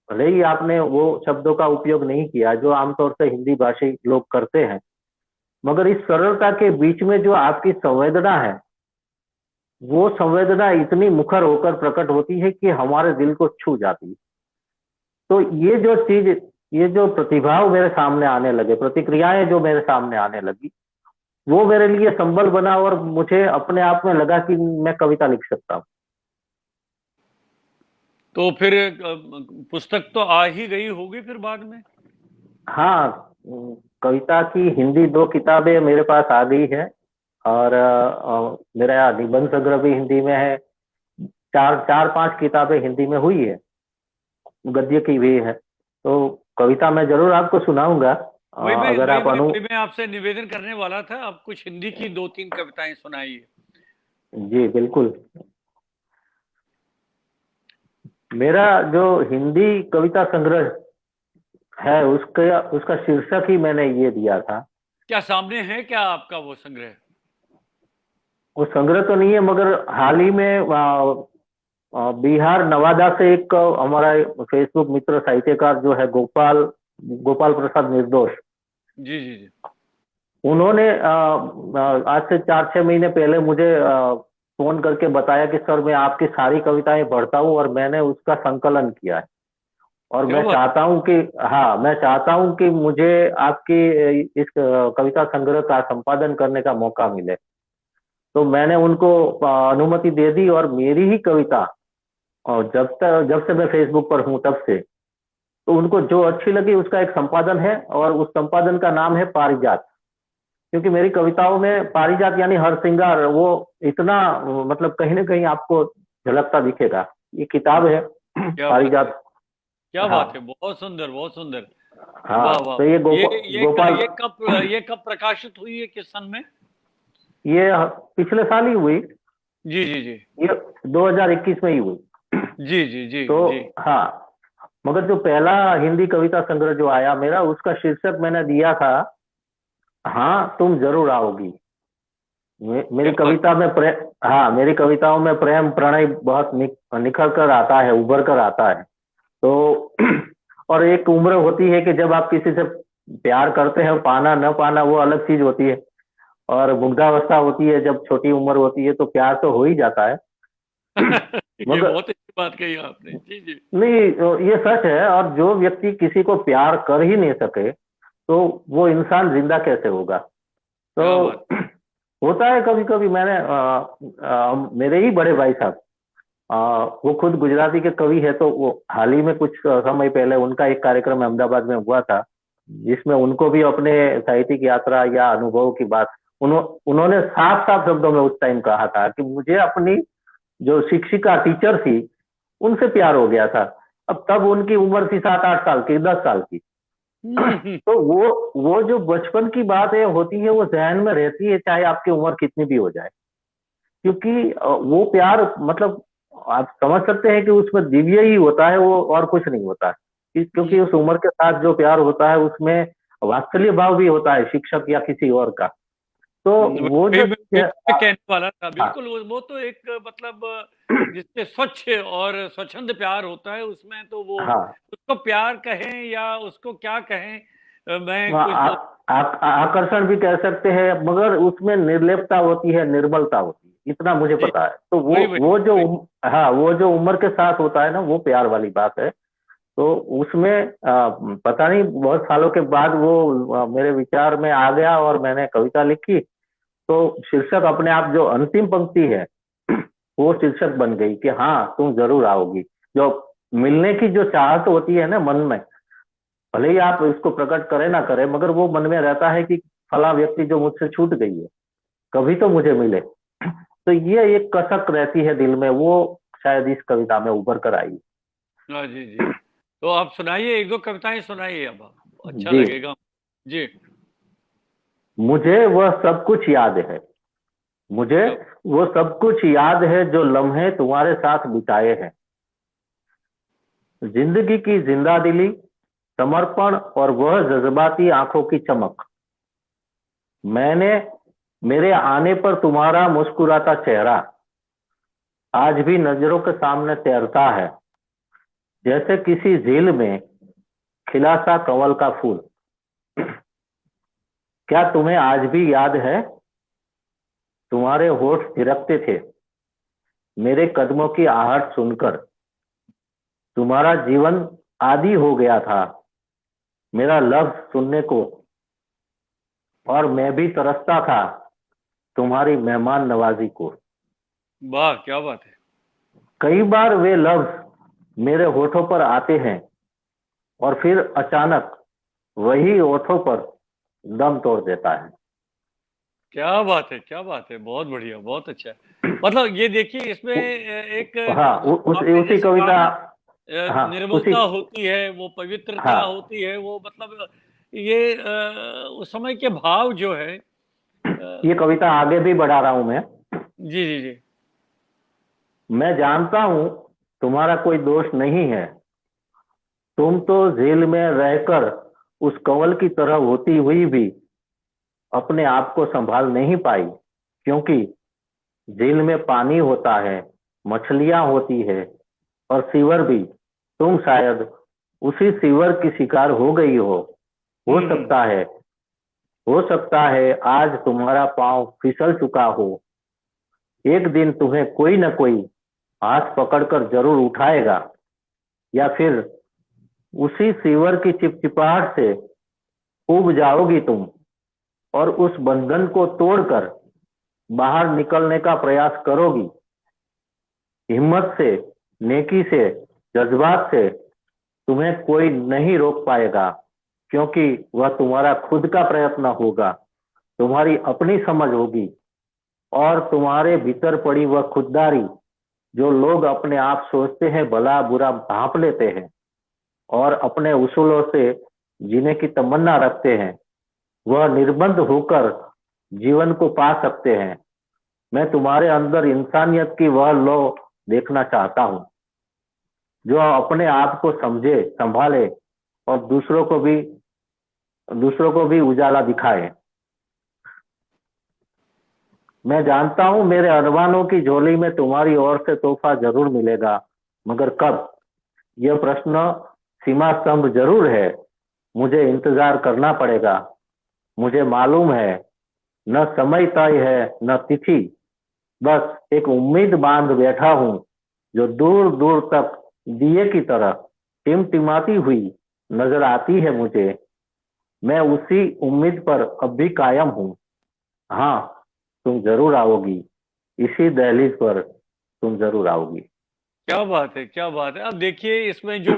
भले ही आपने वो शब्दों का उपयोग नहीं किया जो आमतौर से हिंदी भाषी लोग करते हैं, मगर इस सरलता के बीच में जो आपकी संवेदना है, वो संवेदना इतनी मुखर होकर प्रकट होती है कि हमारे दिल को छू जाती है। तो ये जो चीज, ये जो प्रतिभाव मेरे सामने आने लगे, प्रतिक्रियाएं जो मेरे सामने आने लगी, वो मेरे लिए संबल बना, और मुझे अपने आप में लगा कि मैं कविता लिख सकता हूँ। तो फिर पुस्तक तो आ ही गई होगी फिर बाद में? हाँ, कविता की हिंदी 2 किताबें मेरे पास आ गई है, और मेरा निबंध संग्रह भी हिंदी में है। 4-5 किताबें हिंदी में हुई है, गद्य की भी है। तो कविता मैं जरूर आपको सुनाऊंगा, अगर आप वही मैं आपसे निवेदन करने वाला था, आप कुछ हिंदी की 2-3 कविताएं सुनाइए। जी बिल्कुल। मेरा जो हिंदी कविता संग्रह है, उसका उसका शीर्षक ही मैंने ये दिया था। क्या सामने है क्या आपका वो संग्रह? वो संग्रह तो नहीं है, मगर हाल ही में बिहार नवादा से एक हमारा फेसबुक मित्र साहित्यकार जो है गोपाल गोपाल प्रसाद निर्दोष, जी जी जी। उन्होंने आज से 4-6 महीने पहले मुझे फोन करके बताया कि सर, मैं आपकी सारी कविताएं पढ़ता हूँ और मैंने उसका संकलन किया है, और क्या मैं बात! चाहता हूँ कि, हाँ, मैं चाहता हूँ कि मुझे आपकी इस कविता संग्रह का संपादन करने का मौका मिले। तो मैंने उनको अनुमति दे दी, और मेरी ही कविता, और जब से मैं फेसबुक पर हूँ तब से, तो उनको जो अच्छी लगी उसका एक संपादन है, और उस संपादन का नाम है पारिजात। क्योंकि मेरी कविताओं में पारिजात यानी हर श्रृंगार, वो इतना मतलब कहीं ना कहीं आपको झलकता दिखेगा। ये किताब है क्या बात है! पारिजात। क्या हाँ बात है! बहुत सुंदर, बहुत सुंदर। वाह हाँ, वाह तो वाह! ये गोपाल, ये कब प्रकाशित हुई है, किस सन में? ये पिछले साल ही हुई। जी जी जी। ये 2021 में ही हुई। जी जी जी तो जी। हाँ, मगर जो पहला हिंदी कविता संग्रह जो आया मेरा, उसका शीर्षक मैंने दिया था, हाँ तुम जरूर आओगी। क्या मेरी बात! कविता में हाँ, मेरी कविताओं में प्रेम प्रणय बहुत निखर कर आता है, उभर कर आता है। तो और एक उम्र होती है कि जब आप किसी से प्यार करते हैं, पाना न पाना वो अलग चीज होती है। और मुग्धावस्था होती है, जब छोटी उम्र होती है तो प्यार तो हो ही जाता है। ये मगर बहुत अच्छी बात कही आपने। जी जी। नहीं, ये सच है। और जो व्यक्ति किसी को प्यार कर ही नहीं सके तो वो इंसान जिंदा कैसे होगा? तो क्या बात। होता है कभी कभी। मेरे ही बड़े भाई साहब, वो खुद गुजराती के कवि है, तो वो हाल ही में कुछ समय पहले उनका एक कार्यक्रम अहमदाबाद में हुआ था, जिसमें उनको भी अपने साहित्यिक यात्रा या अनुभव की बात उन्होंने साफ साफ शब्दों में उस टाइम कहा था कि मुझे अपनी जो शिक्षिका टीचर थी उनसे प्यार हो गया था। अब तब उनकी उम्र थी 7-8 साल की, 10 साल की। हम्म। तो वो जो बचपन की बात है होती है, वो जहन में रहती है, चाहे आपकी उम्र कितनी भी हो जाए। क्योंकि वो प्यार मतलब आप समझ सकते हैं कि उसमें दिव्य ही होता है वो, और कुछ नहीं होता है। क्योंकि उस उम्र के साथ जो प्यार होता है उसमें वात्सल्य भाव भी होता है, शिक्षक या किसी और का। तो वो वही जो मैं वही मैं कहने वाला था। हाँ बिल्कुल वो तो एक मतलब जिससे स्वच्छ और स्वच्छंद प्यार होता है, उसमें तो वो हाँ, उसको प्यार कहें या उसको क्या कहें, मैं कुछ आप आकर्षण भी कह सकते हैं, मगर उसमें निर्लेपता होती है, निर्मलता होती है, इतना मुझे जी पता है। तो वो वही वही वो जो वही। हाँ, वो जो उम्र के साथ होता है ना, वो प्यार वाली बात है। तो उसमें पता नहीं बहुत सालों के बाद वो मेरे विचार में आ गया और मैंने कविता लिखी। तो शीर्षक अपने आप जो अंतिम पंक्ति है वो शीर्षक बन गई कि हाँ, तुम जरूर आओगी। जो मिलने की जो चाहत होती है ना मन में, भले ही आप इसको प्रकट करें ना करें, मगर वो मन में रहता है कि फला व्यक्ति जो मुझसे छूट गई है, कभी तो मुझे मिले। तो ये एक कसक रहती है दिल में, वो शायद इस कविता में उभर कर आई। हाँ जी जी। तो आप सुनाइए, एक दो कविताएं सुनाइए अब आप। अच्छा जी, लगेगा। जी। मुझे वह सब कुछ याद है। मुझे क्या। वो सब कुछ याद है जो लम्हे तुम्हारे साथ बिताए हैं। जिंदगी की जिंदा दिली, समर्पण और वह जज्बाती आंखों की चमक। मैंने मेरे आने पर तुम्हारा मुस्कुराता चेहरा आज भी नजरों के सामने तैरता है, जैसे किसी झील में खिला सा कंवल का फूल। क्या तुम्हें आज भी याद है, तुम्हारे होठ थिरकते थे मेरे कदमों की आहट सुनकर। तुम्हारा जीवन आदि हो गया था मेरा लफ्ज सुनने को, और मैं भी तरसता था तुम्हारी मेहमान नवाजी को। वाह क्या बात है। कई बार वे लफ्ज मेरे होठों पर आते हैं और फिर अचानक वही होठों पर दम तोड़ देता है। क्या बात है, क्या बात है। बहुत बढ़िया, बहुत अच्छा है। मतलब ये देखिए इसमें एक हाँ, आपने उसी जैसे कहा कविता। ना, हाँ, उसी। निर्मलता होती है, वो पवित्रता हाँ, होती है, वो मतलब ये उस समय के भाव जो है। ये कविता आगे भी बढ़ा रहा हूं मैं। जी जी जी। मैं जानता हूं तुम्हारा कोई दोष नहीं है। तुम तो जेल में रहकर उस कंवल की तरह होती हुई भी अपने आप को संभाल नहीं पाई, क्योंकि जेल में पानी होता है, मछलियां होती है और सीवर भी। तुम शायद उसी सीवर की शिकार हो गई हो। हो हम्म। सकता है, हो सकता है आज तुम्हारा पांव फिसल चुका हो। एक दिन तुम्हें कोई न कोई हाथ पकड़कर जरूर उठाएगा, या फिर उसी सीवर की चिपचिपाहट से उब जाओगी तुम और उस बंधन को तोड़कर बाहर निकलने का प्रयास करोगी। हिम्मत से, नेकी से, जज्बात से तुम्हें कोई नहीं रोक पाएगा, क्योंकि वह तुम्हारा खुद का प्रयत्न होगा, तुम्हारी अपनी समझ होगी और तुम्हारे भीतर पड़ी वह खुददारी जो लोग अपने आप सोचते हैं भला बुरा भांप लेते हैं और अपने उसूलों से जीने की तमन्ना रखते हैं, वह निर्बंध होकर जीवन को पा सकते हैं। मैं तुम्हारे अंदर इंसानियत की वह लौ देखना चाहता हूँ, जो अपने आप को समझे, संभाले और दूसरों को भी उजाला दिखाए। मैं जानता हूँ मेरे अरमानों की झोली में तुम्हारी ओर से तोहफा जरूर मिलेगा, मगर कब? यह प्रश्न सीमा स्तंभ जरूर है, मुझे इंतजार करना पड़ेगा। मुझे मालूम है, न समय तय है न तिथि, बस एक उम्मीद बांध बैठा हूं जो दूर दूर तक दिए की तरह टिमटिमाती हुई नजर आती है मुझे। मैं उसी उम्मीद पर अब भी कायम हूं। हाँ, तुम जरूर आओगी, इसी दहलीज पर तुम जरूर आओगी। क्या बात है, क्या बात है। अब देखिए इसमें जो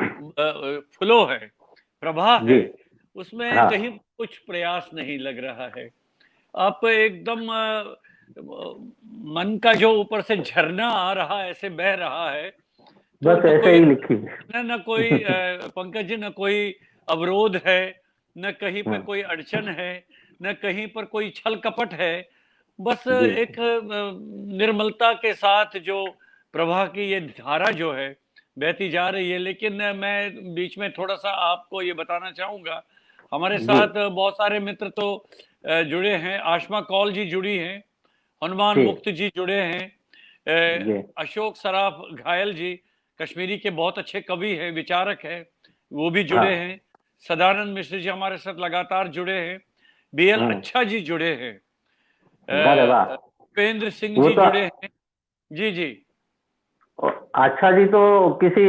फ्लो है, प्रवाह जी। है, उसमें हाँ। कहीं कुछ प्रयास नहीं लग रहा है। आप एकदम मन का जो ऊपर से झरना आ रहा है, ऐसे बह रहा है। तो बस न ऐसे कोई ही लिखी। न कोई पंकज जी, न कोई अवरोध है, न कहीं पे कोई अड़चन है, न कहीं पर कोई छल कपट है। बस जी। एक निर्मलता के साथ जो प्रवाह की ये धारा जो है बहती जा रही है। लेकिन मैं बीच में थोड़ा सा आपको ये बताना चाहूंगा, हमारे जी। साथ बहुत सारे मित्र तो जुड़े हैं। आशमा कौल जी जुड़ी हैं, हनुमान जी। मुक्त जी जुड़े हैं, जी। अशोक सराफ घायल जी कश्मीरी के बहुत अच्छे कवि हैं, विचारक हैं, वो भी जुड़े हाँ। हैं। सदानंद मिश्र जी हमारे साथ लगातार जुड़े हैं। बीएल हम्म। अच्छा जी जुड़े हैं। अरे वाह। उपेंद्र सिंह वो जी तो जुड़े हैं। जी जी। अच्छा जी तो किसी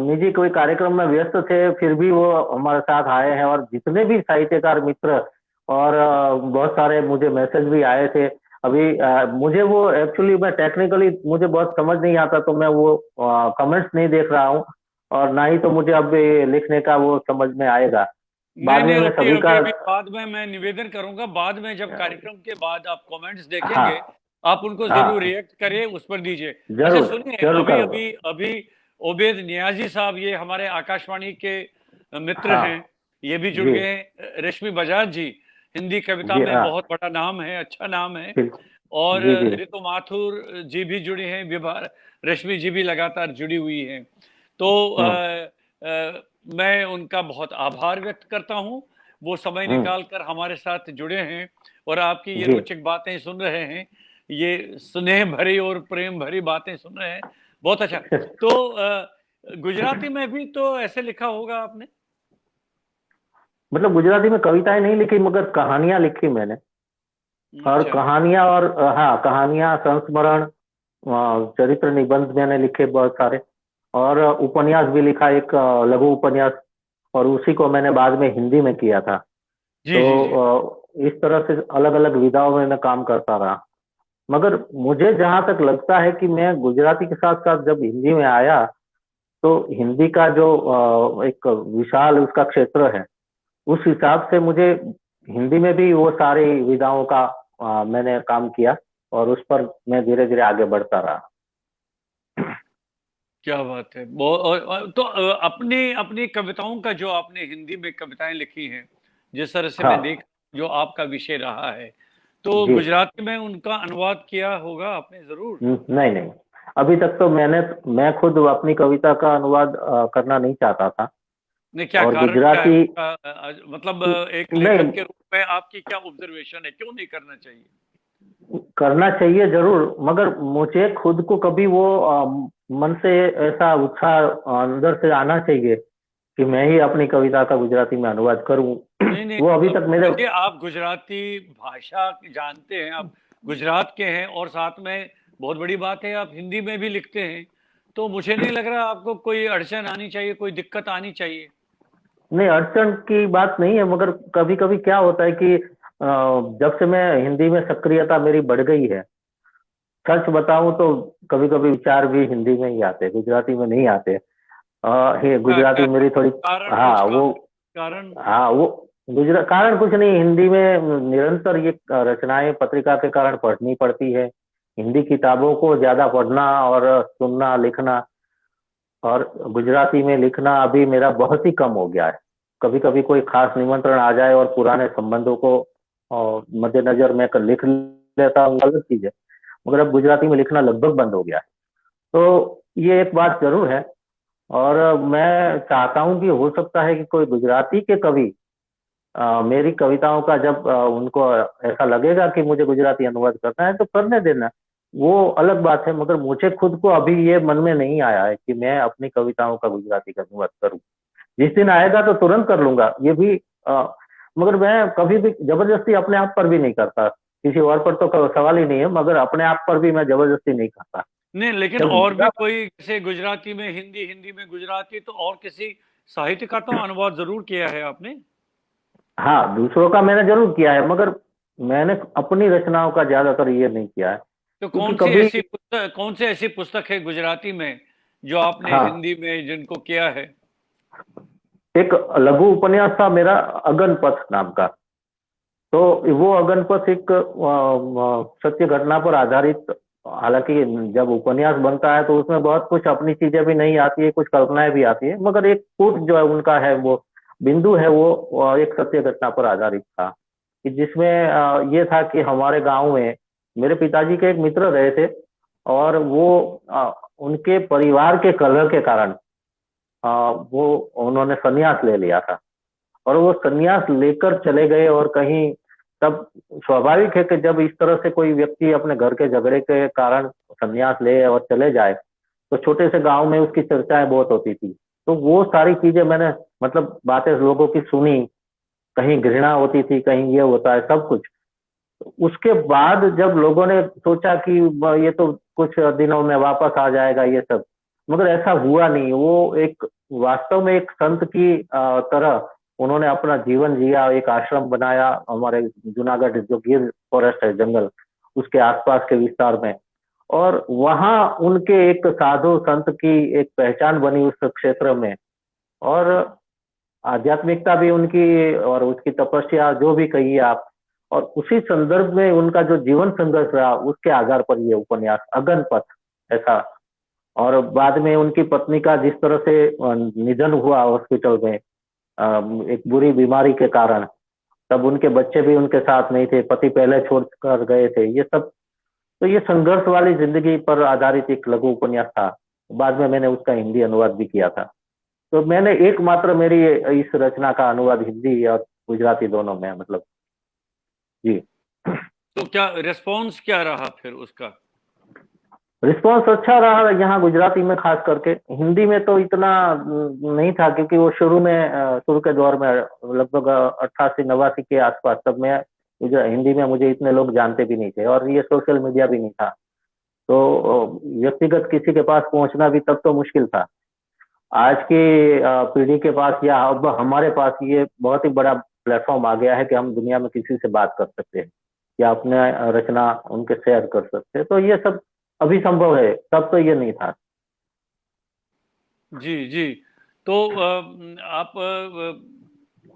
निजी कोई कार्यक्रम में व्यस्त थे, फिर भी वो हमारे साथ आए हैं। और जितने भी साहित्यकार मित्र और बहुत सारे मुझे मैसेज भी आए थे। अभी मुझे वो एक्चुअली मैं टेक्निकली मुझे बहुत समझ नहीं आता, तो मैं वो कमेंट्स नहीं देख रहा हूँ, और ना ही तो मुझे अब ये लिखने का वो समझ में आएगा। नहीं बाद नहीं, में मैं अभी सभी अभी का। अभी बाद में मैं निवेदन करूंगा, बाद में जब कार्यक्रम के बाद आप कमेंट्स हाँ। देखेंगे, आप उनको जरूर हाँ। रिएक्ट करिए, उस पर दीजिए। अच्छा जरूर। सुनिए, जरूर अभी करूँगा। अभी अभी ओबेद नियाजी साहब, ये हमारे आकाशवाणी के मित्र हाँ। हैं, ये भी जुड़ जी। गए हैं। रश्मि बजाज जी, हिंदी कविता जी। में हाँ। बहुत बड़ा नाम है, अच्छा नाम है। बिल्कुल। और जी। जी। ऋतु माथुर जी भी जुड़ी हैं, विभा रश्मि जी भी लगातार जुड़ी हुई हैं। तो हम्म। मैं उनका बहुत आभार व्यक्त करता हूं, वो समय हम्म। निकाल कर हमारे साथ जुड़े हैं और आपकी ये जी। रोचक बातें सुन रहे हैं, ये स्नेह भरी और प्रेम भरी बातें सुन रहे हैं। बहुत अच्छा। तो गुजराती में भी तो ऐसे लिखा होगा आपने? मतलब गुजराती में कविताएं नहीं लिखी, मगर कहानियां लिखी मैंने। और अच्छा। कहानियां, और हाँ, कहानियां, संस्मरण, चरित्र निबंध मैंने लिखे बहुत सारे। और उपन्यास भी लिखा, एक लघु उपन्यास। और उसी को मैंने बाद में हिंदी में किया था। जी तो जी जी। इस तरह से अलग अलग विधाओं में मैं काम करता रहा। मगर मुझे जहां तक लगता है कि मैं गुजराती के साथ साथ जब हिंदी में आया, तो हिंदी का जो एक विशाल उसका क्षेत्र है, उस हिसाब से मुझे हिंदी में भी वो सारी विधाओं का मैंने काम किया। और उस पर मैं धीरे धीरे आगे बढ़ता रहा। क्या बात है। तो अपनी अपनी कविताओं का, जो आपने हिंदी में कविताएं लिखी हैं, जिस तरह से मैं देख, हाँ। जो आपका विषय रहा है, तो जी। गुजराती में उनका अनुवाद किया होगा आपने जरूर? नहीं नहीं, अभी तक तो मैं खुद अपनी कविता का अनुवाद करना नहीं चाहता था। नहीं, क्या और कारण क्या है गुजराती। उसका? मतलब एक लेखक नहीं, के रूप में आपकी क्या ऑब्जर्वेशन है, क्यों नहीं करना चाहिए? करना चाहिए जरूर, मगर मुझे खुद को कभी वो मन से ऐसा उत्साह अंदर से आना चाहिए कि मैं ही अपनी कविता का गुजराती में अनुवाद करूं। नहीं नहीं, वो अभी तक मेरे। पंकज जी, आप गुजराती भाषा जानते हैं, आप गुजरात के हैं, और साथ में बहुत बड़ी बात है आप हिंदी में भी लिखते हैं। तो मुझे नहीं लग रहा आपको कोई अड़चन आनी चाहिए, कोई दिक्कत आनी चाहिए। नहीं, अड़चन की बात नहीं है, मगर कभी कभी क्या होता है कि जब से मैं हिंदी में सक्रियता मेरी बढ़ गई है, सच बताऊं तो कभी कभी विचार भी हिंदी में ही आते हैं, गुजराती में नहीं आते। ये क्या क्या गुजराती मेरी थोड़ी। कारण, कुछ हाँ वो। कारण? हाँ वो। गुजरात कारण कुछ नहीं, हिंदी में निरंतर ये रचनाएं पत्रिका के कारण पढ़नी पड़ती है। हिंदी किताबों को ज्यादा पढ़ना और सुनना, लिखना। और गुजराती में लिखना अभी मेरा बहुत ही कम हो गया है। कभी कभी कोई खास निमंत्रण आ जाए और पुराने संबंधों को मद्देनजर मैं लिख लेता हूँ, अलग चीज है। मगर अब गुजराती में लिखना लगभग बंद हो गया है। तो ये एक बात जरूर है। और मैं चाहता हूँ कि हो सकता है कि कोई गुजराती के कवि मेरी कविताओं का जब उनको ऐसा लगेगा कि मुझे गुजराती अनुवाद करना है, तो करने देना। वो अलग बात है, मगर मुझे खुद को अभी ये मन में नहीं आया है कि मैं अपनी कविताओं का गुजराती का अनुवाद करूं। जिस दिन आएगा तो तुरंत कर लूंगा ये भी। मगर मैं कभी भी जबरदस्ती अपने आप पर भी नहीं करता, किसी और पर तो सवाल ही नहीं है, मगर अपने आप पर भी मैं जबरदस्ती नहीं करता। नहीं, लेकिन जब और भी मेरा कोई, जैसे गुजराती में हिंदी, हिंदी में गुजराती, तो और किसी साहित्य का तो अनुवाद जरूर किया है आपने? हाँ, दूसरों का मैंने जरूर किया है, मगर मैंने अपनी रचनाओं का ज्यादातर ये नहीं किया है, तो क्योंकि कभी कौन सी ऐसी पुस्तक है गुजराती में जो आपने हाँ, हिंदी में जिनको किया है? एक लघु उपन्यास था मेरा, अगनपथ नाम का। तो वो अगनपथ एक सत्य घटना पर आधारित, हालांकि जब उपन्यास बनता है तो उसमें बहुत कुछ अपनी चीजें भी नहीं आती है, कुछ कल्पनाएं भी आती है, मगर एक पुट जो है उनका है, वो बिंदु है, वो एक सत्य घटना पर आधारित था। कि जिसमें ये था कि हमारे गांव में मेरे पिताजी के एक मित्र रहे थे, और वो उनके परिवार के कलह के कारण वो उन्होंने संन्यास ले लिया था। और वो संन्यास लेकर चले गए, और कहीं तब स्वाभाविक है कि जब इस तरह से कोई व्यक्ति अपने घर के झगड़े के कारण संन्यास ले और चले जाए, तो छोटे से गांव में उसकी चर्चाएं बहुत होती थी। तो वो सारी चीजें मैंने, मतलब बातें लोगों की सुनी, कहीं घृणा होती थी, कहीं ये होता है, सब कुछ। उसके बाद जब लोगों ने सोचा कि ये तो कुछ दिनों में वापस आ जाएगा ये सब, मगर ऐसा हुआ नहीं। वो एक वास्तव में एक संत की तरह उन्होंने अपना जीवन जिया, एक आश्रम बनाया हमारे जूनागढ़, जो गिर फॉरेस्ट है, जंगल, उसके आसपास के विस्तार में। और वहां उनके एक साधु संत की एक पहचान बनी उस क्षेत्र में। और आध्यात्मिकता भी उनकी, और उसकी तपस्या जो भी कहिए आप, और उसी संदर्भ में उनका जो जीवन संघर्ष रहा, उसके आधार पर ये उपन्यास अगनपथ ऐसा। और बाद में उनकी पत्नी का जिस तरह से निधन हुआ हॉस्पिटल में, एक बुरी बीमारी के कारण, तब उनके बच्चे भी उनके साथ नहीं थे, पति पहले छोड़ कर गए थे, ये सब। तो ये संघर्ष वाली जिंदगी पर आधारित एक लघु उपन्यास था। बाद में मैंने उसका हिंदी अनुवाद भी किया था। तो मैंने एकमात्र मेरी इस रचना का अनुवाद हिंदी और गुजराती दोनों में, मतलब। जी। तो क्या रिस्पॉन्स क्या रहा फिर उसका? रिस्पॉन्स अच्छा रहा यहाँ गुजराती में, खास करके। हिंदी में तो इतना नहीं था, क्योंकि वो शुरू में शुरू के दौर में, लगभग 88-89 के आसपास, तब मैं हिंदी में मुझे इतने लोग जानते भी नहीं थे, और ये सोशल मीडिया भी नहीं था। तो व्यक्तिगत किसी के पास पहुंचना भी तब तो मुश्किल था। आज की पीढ़ी के पास, या अब हमारे पास, ये बहुत ही बड़ा प्लेटफॉर्म आ गया है कि हम दुनिया में किसी से बात कर सकते हैं, या अपने रचना उनके शेयर कर सकते हैं। तो ये सब अभी संभव है, तब तो ये नहीं था। जी, जी। तो आप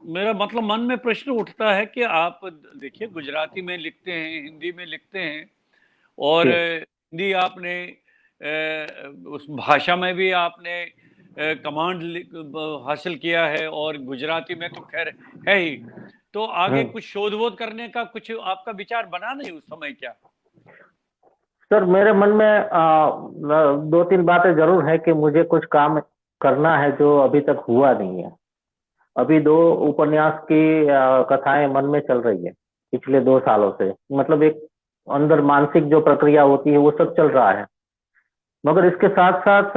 मेरा मतलब मन में प्रश्न उठता है कि आप देखिए, गुजराती में लिखते हैं, हिंदी में लिखते हैं, और जी। हिंदी आपने उस भाषा में भी आपने कमांड हासिल किया है, और गुजराती में तो खैर है ही। तो आगे हम्म। कुछ शोध वोध करने का कुछ आपका विचार बना नहीं उस समय क्या? सर, मेरे मन में दो तीन बातें जरूर है कि मुझे कुछ काम करना है जो अभी तक हुआ नहीं है। अभी दो उपन्यास की कथाएं मन में चल रही है पिछले 2 सालों से, मतलब एक अंदर मानसिक जो प्रक्रिया होती है वो सब चल रहा है। मगर इसके साथ साथ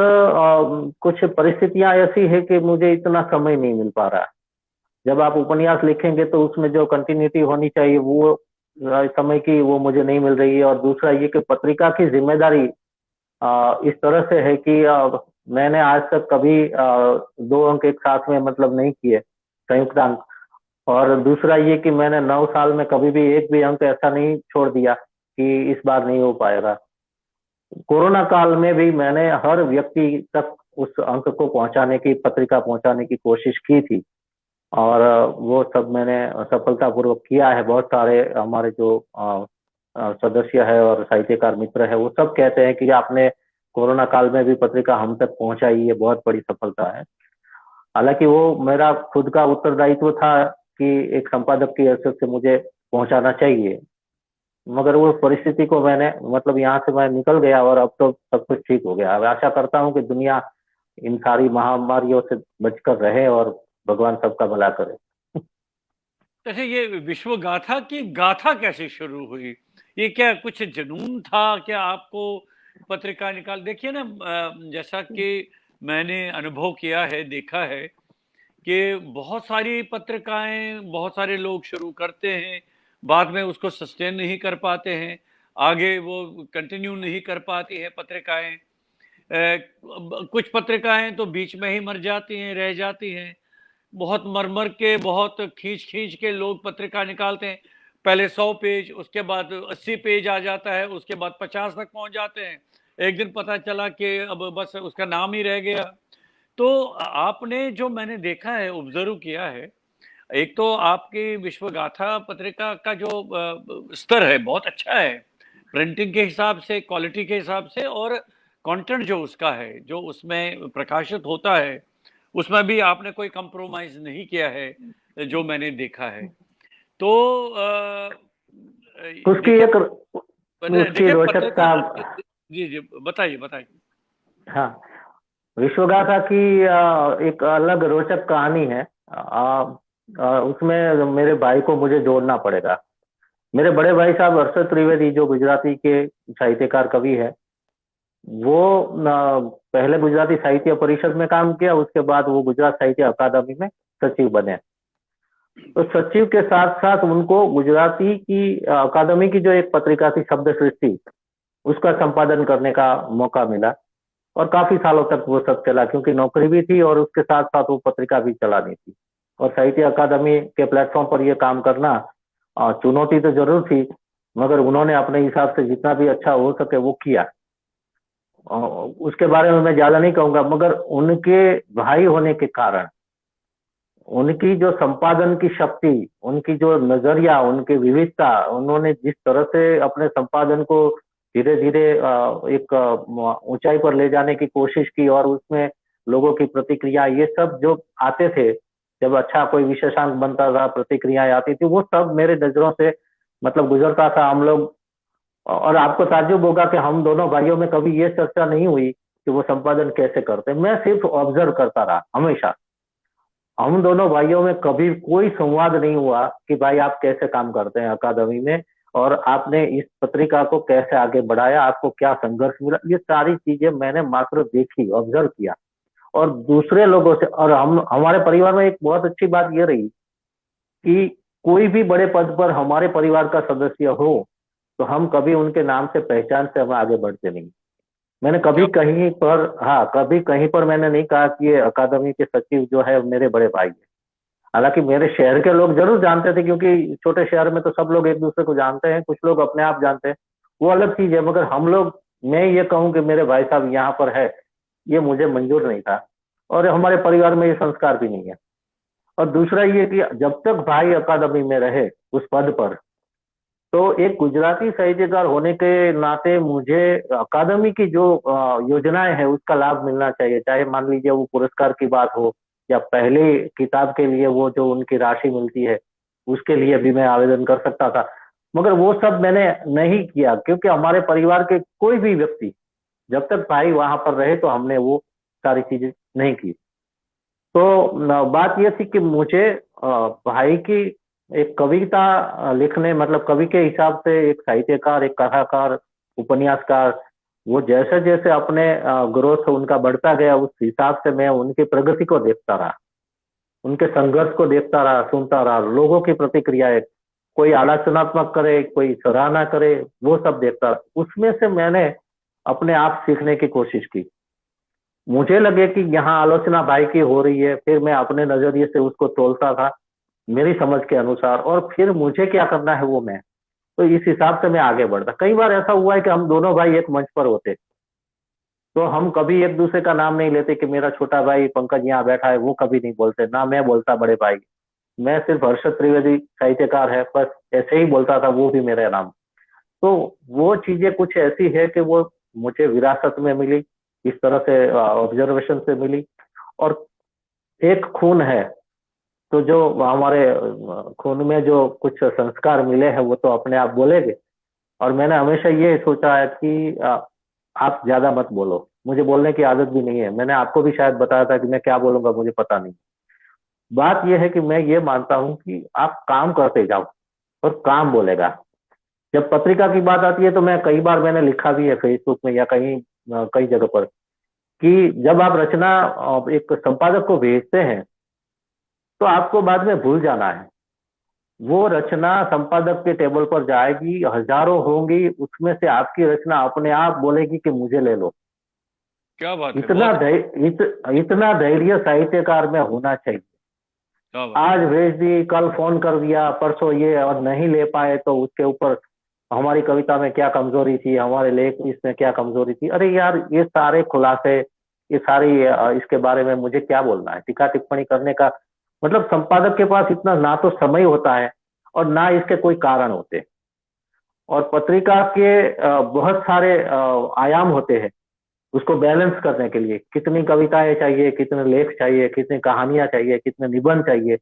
कुछ परिस्थितियां ऐसी है कि मुझे इतना समय नहीं मिल पा रहा। जब आप उपन्यास लिखेंगे तो उसमें जो कंटिन्यूटी होनी चाहिए, वो समय की वो मुझे नहीं मिल रही है। और दूसरा ये कि पत्रिका की जिम्मेदारी इस तरह से है कि मैंने आज तक कभी 2 अंक एक साथ में मतलब नहीं किए, संयुक्त अंक। और दूसरा ये कि मैंने 9 साल में कभी भी एक भी अंक ऐसा नहीं छोड़ दिया कि इस बार नहीं हो पाएगा। कोरोना काल में भी मैंने हर व्यक्ति तक उस अंक को पहुंचाने की, पत्रिका पहुंचाने की कोशिश की थी। और वो सब मैंने सफलतापूर्वक किया है। बहुत सारे हमारे जो सदस्य है और साहित्यकार मित्र है, वो सब कहते हैं कि आपने कोरोना काल में भी पत्रिका हम तक पहुंचाई, ये बहुत बड़ी सफलता है। हालांकि वो मेरा खुद का उत्तरदायित्व था कि एक संपादक की हैसियत से मुझे पहुंचाना चाहिए, मगर वो परिस्थिति को मैंने, मतलब यहाँ से मैं निकल गया, और अब तो सब कुछ ठीक हो गया। अब आशा करता हूँ कि दुनिया इन सारी महामारियों से बचकर रहे, और भगवान सबका भला करे। अच्छा, ये विश्व गाथा की गाथा कैसे शुरू हुई? ये क्या कुछ जुनून था क्या आपको पत्रिका निकाल? देखिए ना, जैसा कि मैंने अनुभव किया है, देखा है कि बहुत सारी पत्रिकाएं बहुत सारे लोग शुरू करते हैं, बाद में उसको सस्टेन नहीं कर पाते हैं, आगे वो कंटिन्यू नहीं कर पाती है पत्रिकाएं। कुछ पत्रिकाएं तो बीच में ही मर जाती हैं, रह जाती हैं। बहुत मर के, बहुत खींच के लोग पत्रिका निकालते हैं। पहले 100 पेज, उसके बाद 80 पेज आ जाता है, उसके बाद 50 तक पहुंच जाते हैं। एक दिन पता चला कि अब बस उसका नाम ही रह गया। तो आपने जो मैंने देखा है, ऑब्जर्व किया है, एक तो आपकी विश्व गाथा पत्रिका का जो स्तर है बहुत अच्छा है, प्रिंटिंग के हिसाब से, क्वालिटी के हिसाब से, और कंटेंट जो उसका है, जो उसमें प्रकाशित होता है, उसमें भी आपने कोई कंप्रोमाइज नहीं किया है जो मैंने देखा है। तो उसकी देखिए, एक उसकी देखिए रोचकता। पत्रिका। जी जी, बताइए बताइए। हाँ, विश्वगाथा की एक अलग रोचक कहानी है। उसमें मेरे भाई को मुझे जोड़ना पड़ेगा। मेरे बड़े भाई साहब अरशद त्रिवेदी, जो गुजराती के साहित्यकार कवि है, वो पहले गुजराती साहित्य परिषद में काम किया, उसके बाद वो गुजरात साहित्य अकादमी में सचिव बने। तो सचिव के साथ साथ उनको गुजराती की अकादमी की जो एक पत्रिका थी, शब्द सृष्टि, उसका संपादन करने का मौका मिला। और काफी सालों तक वो सब चला, क्योंकि नौकरी भी थी और उसके साथ साथ वो पत्रिका भी चलानी थी। और साहित्य अकादमी के प्लेटफॉर्म पर ये काम करना चुनौती तो जरूर थी, मगर उन्होंने अपने हिसाब से जितना भी अच्छा हो सके वो किया। उसके बारे में मैं ज्यादा नहीं कहूंगा, मगर उनके भाई होने के कारण उनकी जो संपादन की शक्ति, उनकी जो नजरिया, उनकी विविधता, उन्होंने जिस तरह से अपने संपादन को धीरे धीरे एक ऊंचाई पर ले जाने की कोशिश की, और उसमें लोगों की प्रतिक्रिया, ये सब जो आते थे, जब अच्छा कोई विशेषांक बनता था, प्रतिक्रियाएं आती थी, वो सब मेरे नजरों से मतलब गुजरता था। हम लोग, और आपको ताज्जुब होगा कि हम दोनों भाइयों में कभी ये चर्चा नहीं हुई कि वो संपादन कैसे करते। मैं सिर्फ ऑब्जर्व करता रहा हमेशा। हम दोनों भाइयों में कभी कोई संवाद नहीं हुआ कि भाई आप कैसे काम करते हैं अकादमी में, और आपने इस पत्रिका को कैसे आगे बढ़ाया, आपको क्या संघर्ष मिला। ये सारी चीजें मैंने मात्र देखी, ऑब्जर्व किया। और दूसरे लोगों से, और हम हमारे परिवार में एक बहुत अच्छी बात ये रही कि कोई भी बड़े पद पर हमारे परिवार का सदस्य हो, तो हम कभी उनके नाम से, पहचान से हम आगे बढ़ते नहीं। मैंने कभी क्या? कहीं पर, हाँ, कभी कहीं पर मैंने नहीं कहा कि ये अकादमी के सचिव जो है मेरे बड़े भाई है। हालांकि मेरे शहर के लोग जरूर जानते थे, क्योंकि छोटे शहर में तो सब लोग एक दूसरे को जानते हैं, कुछ लोग अपने आप जानते हैं, वो अलग चीज है। मगर हम लोग, मैं ये कहूँ कि मेरे भाई साहब यहाँ पर है, ये मुझे मंजूर नहीं था, और हमारे परिवार में ये संस्कार भी नहीं है। और दूसरा ये कि जब तक भाई अकादमी में रहे उस पद पर, तो एक गुजराती साहित्यकार होने के नाते मुझे अकादमी की जो योजनाएं है उसका लाभ मिलना चाहिए। चाहे मान लीजिए वो पुरस्कार की बात हो, या पहले किताब के लिए वो जो उनकी राशि मिलती है, उसके लिए भी मैं आवेदन कर सकता था। मगर वो सब मैंने नहीं किया, क्योंकि हमारे परिवार के कोई भी व्यक्ति, जब तक भाई वहां पर रहे, तो हमने वो सारी चीजें नहीं की। तो बात ये थी कि मुझे भाई की एक कविता लिखने, मतलब कवि के हिसाब से एक साहित्यकार, एक कथाकार, उपन्यासकार, वो जैसे जैसे अपने ग्रोथ उनका बढ़ता गया, उस हिसाब से मैं उनकी प्रगति को देखता रहा, उनके संघर्ष को देखता रहा, सुनता रहा, लोगों की प्रतिक्रियाएं, कोई आलोचनात्मक करे, कोई सराहना करे, वो सब देखता रहा। उसमें से मैंने अपने आप सीखने की कोशिश की। मुझे लगे कि यहाँ आलोचना भाई की हो रही है, फिर मैं अपने नजरिए से उसको तोलता था मेरी समझ के अनुसार, और फिर मुझे क्या करना है वो मैं, तो इस हिसाब से मैं आगे बढ़ता। कई बार ऐसा हुआ है कि हम दोनों भाई एक मंच पर होते, तो हम कभी एक दूसरे का नाम नहीं लेते कि मेरा छोटा भाई पंकज यहाँ बैठा है, वो कभी नहीं बोलते, ना मैं बोलता बड़े भाई। मैं सिर्फ हर्षद त्रिवेदी साहित्यकार है, बस ऐसे ही बोलता था, वो भी मेरा नाम। तो वो चीजें कुछ ऐसी है कि वो मुझे विरासत में मिली, इस तरह से ऑब्जर्वेशन से मिली। और एक खून है, तो जो हमारे खून में जो कुछ संस्कार मिले हैं, वो तो अपने आप बोलेंगे। और मैंने हमेशा ये सोचा है कि आप ज्यादा मत बोलो। मुझे बोलने की आदत भी नहीं है, मैंने आपको भी शायद बताया था कि मैं क्या बोलूंगा मुझे पता नहीं। बात यह है कि मैं ये मानता हूं कि आप काम करते जाओ और काम बोलेगा। जब पत्रिका की बात आती है तो मैं कई बार मैंने लिखा भी है फेसबुक में या कहीं कई जगह पर कि जब आप रचना एक संपादक को भेजते हैं तो आपको बाद में भूल जाना है। वो रचना संपादक के टेबल पर जाएगी, हजारों होंगी, उसमें से आपकी रचना अपने आप बोलेगी कि मुझे ले लो। क्या बात है, इतना बहुत इतना धैर्य साहित्यकार में होना चाहिए। क्या बात आज भेज दी, कल फोन कर दिया, परसों ये, और नहीं ले पाए तो उसके ऊपर हमारी कविता में क्या कमजोरी थी, हमारे लेख इसमें क्या कमजोरी थी। अरे यार, ये सारे खुलासे, ये सारी इसके बारे में मुझे क्या बोलना है? टीका टिप्पणी करने का मतलब संपादक के पास इतना ना तो समय होता है और ना इसके कोई कारण होते। और पत्रिका के बहुत सारे आयाम होते हैं उसको बैलेंस करने के लिए। कितनी कविताएं चाहिए, कितने लेख चाहिए, कितनी कहानियां चाहिए, कितने निबंध चाहिए,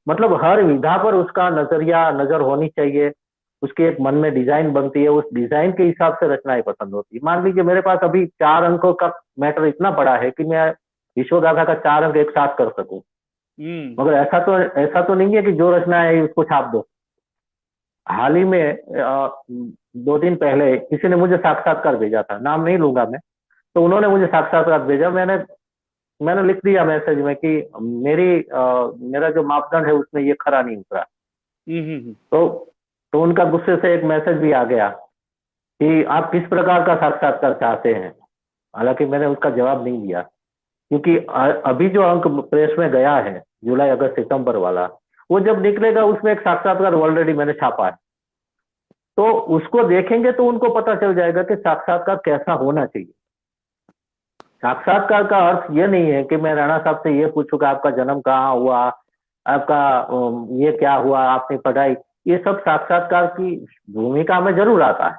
मतलब हर विधा पर उसका नजर होनी चाहिए। उसके एक मन में डिजाइन बनती है, उस डिजाइन के हिसाब से रचनाएं पसंद होती है। मान लीजिए मेरे पास अभी 4 अंकों का मैटर इतना बड़ा है कि मैं यशोगाथा का 4 अंक एक साथ कर सकूं। मगर ऐसा तो नहीं है कि जो रचना है उसको छाप दो। हाल ही में 2 दिन पहले किसी ने मुझे साक्षात्कार भेजा था, नाम नहीं लूंगा मैं। तो उन्होंने मुझे साक्षात्कार भेजा, मैंने मैंने लिख दिया मैसेज में कि मेरा जो मापदंड है उसमें ये खरा नहीं उतरा। तो उनका गुस्से से एक मैसेज भी आ गया कि आप किस प्रकार का साक्षात्कार चाहते हैं। हालांकि मैंने उसका जवाब नहीं दिया, क्योंकि अभी जो अंक प्रेस में गया है जुलाई अगस्त सितंबर वाला, वो जब निकलेगा उसमें एक साक्षात्कार ऑलरेडी मैंने छापा है। तो उसको देखेंगे तो उनको पता चल जाएगा कि साक्षात्कार कैसा होना चाहिए। साक्षात्कार का अर्थ ये नहीं है कि मैं राणा साहब से ये पूछूं कि आपका जन्म कहाँ हुआ, आपका ये क्या हुआ, आपने पढ़ाई। ये सब साक्षात्कार की भूमिका में जरूर आता है,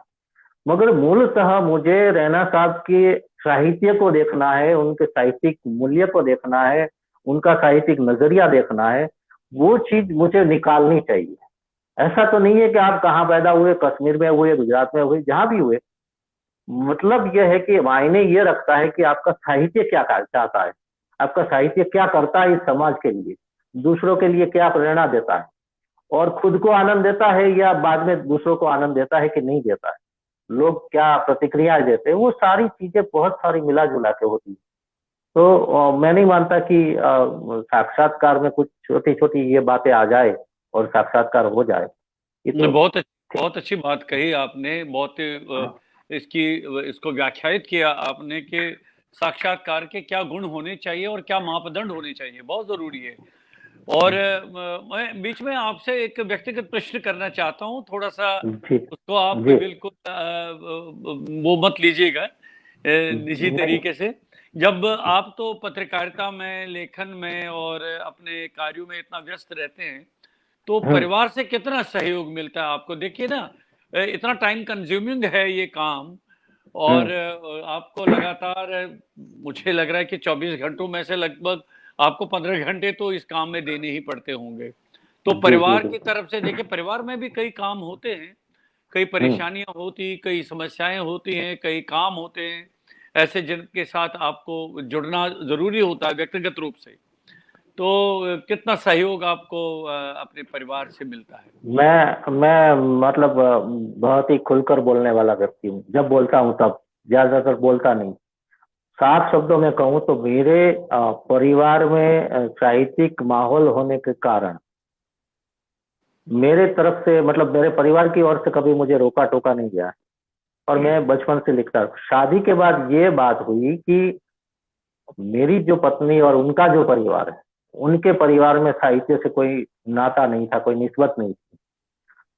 मगर मूलतः मुझे रैना साहब के साहित्य को देखना है, उनके साहित्यिक मूल्य को देखना है, उनका साहित्यिक नजरिया देखना है। वो चीज मुझे निकालनी चाहिए। ऐसा तो नहीं है कि आप कहाँ पैदा हुए, कश्मीर में हुए, गुजरात में हुए, जहां भी हुए। मतलब यह है कि मायने ये रखता है कि आपका साहित्य क्या चाहता है, आपका साहित्य क्या करता है इस समाज के लिए, दूसरों के लिए क्या प्रेरणा देता है, और खुद को आनंद देता है या बाद में दूसरों को आनंद देता है कि नहीं देता है, लोग क्या प्रतिक्रियाएं देते हैं। वो सारी चीजें बहुत सारी मिला जुला के होती है। तो मैं नहीं मानता कि साक्षात्कार में कुछ छोटी छोटी ये बातें आ जाए और साक्षात्कार हो जाए। ये तो बहुत अच्छी बात कही आपने। बहुत इसकी इसको व्याख्यायित किया आपने कि साक्षात्कार के क्या गुण होने चाहिए और क्या मापदंड होने चाहिए, बहुत जरूरी है। और मैं बीच में आपसे एक व्यक्तिगत प्रश्न करना चाहता हूँ, थोड़ा सा जी उसको आप जी बिल्कुल वो मत लीजिएगा निजी नहीं, तरीके से। जब आप तो पत्रकारिता में, लेखन में और अपने कार्यों में इतना व्यस्त रहते हैं, तो परिवार से कितना सहयोग मिलता है आपको? देखिए ना, इतना टाइम कंज्यूमिंग है ये काम, और आपको लगातार मुझे लग रहा है कि 24 घंटों में से लगभग आपको 15 घंटे तो इस काम में देने ही पड़ते होंगे। तो जी जी परिवार की बिल्कुल। तरफ से देखिए, परिवार में भी कई काम होते हैं, कई परेशानियां होती, कई समस्याएं होती हैं, कई काम होते हैं ऐसे जिनके साथ आपको जुड़ना जरूरी होता है व्यक्तिगत रूप से। तो कितना सहयोग आपको अपने परिवार से मिलता है? मैं मतलब बहुत ही खुलकर बोलने वाला व्यक्ति हूँ। जब बोलता हूँ तब, ज्यादातर बोलता नहीं। साफ शब्दों में कहूँ तो मेरे परिवार में साहित्यिक माहौल होने के कारण मेरे तरफ से, मतलब मेरे परिवार की ओर से कभी मुझे रोका टोका नहीं गया। और मैं बचपन से लिखता हूँ। शादी के बाद ये बात हुई कि मेरी जो पत्नी और उनका जो परिवार है, उनके परिवार में साहित्य से कोई नाता नहीं था, कोई निस्बत नहीं थी।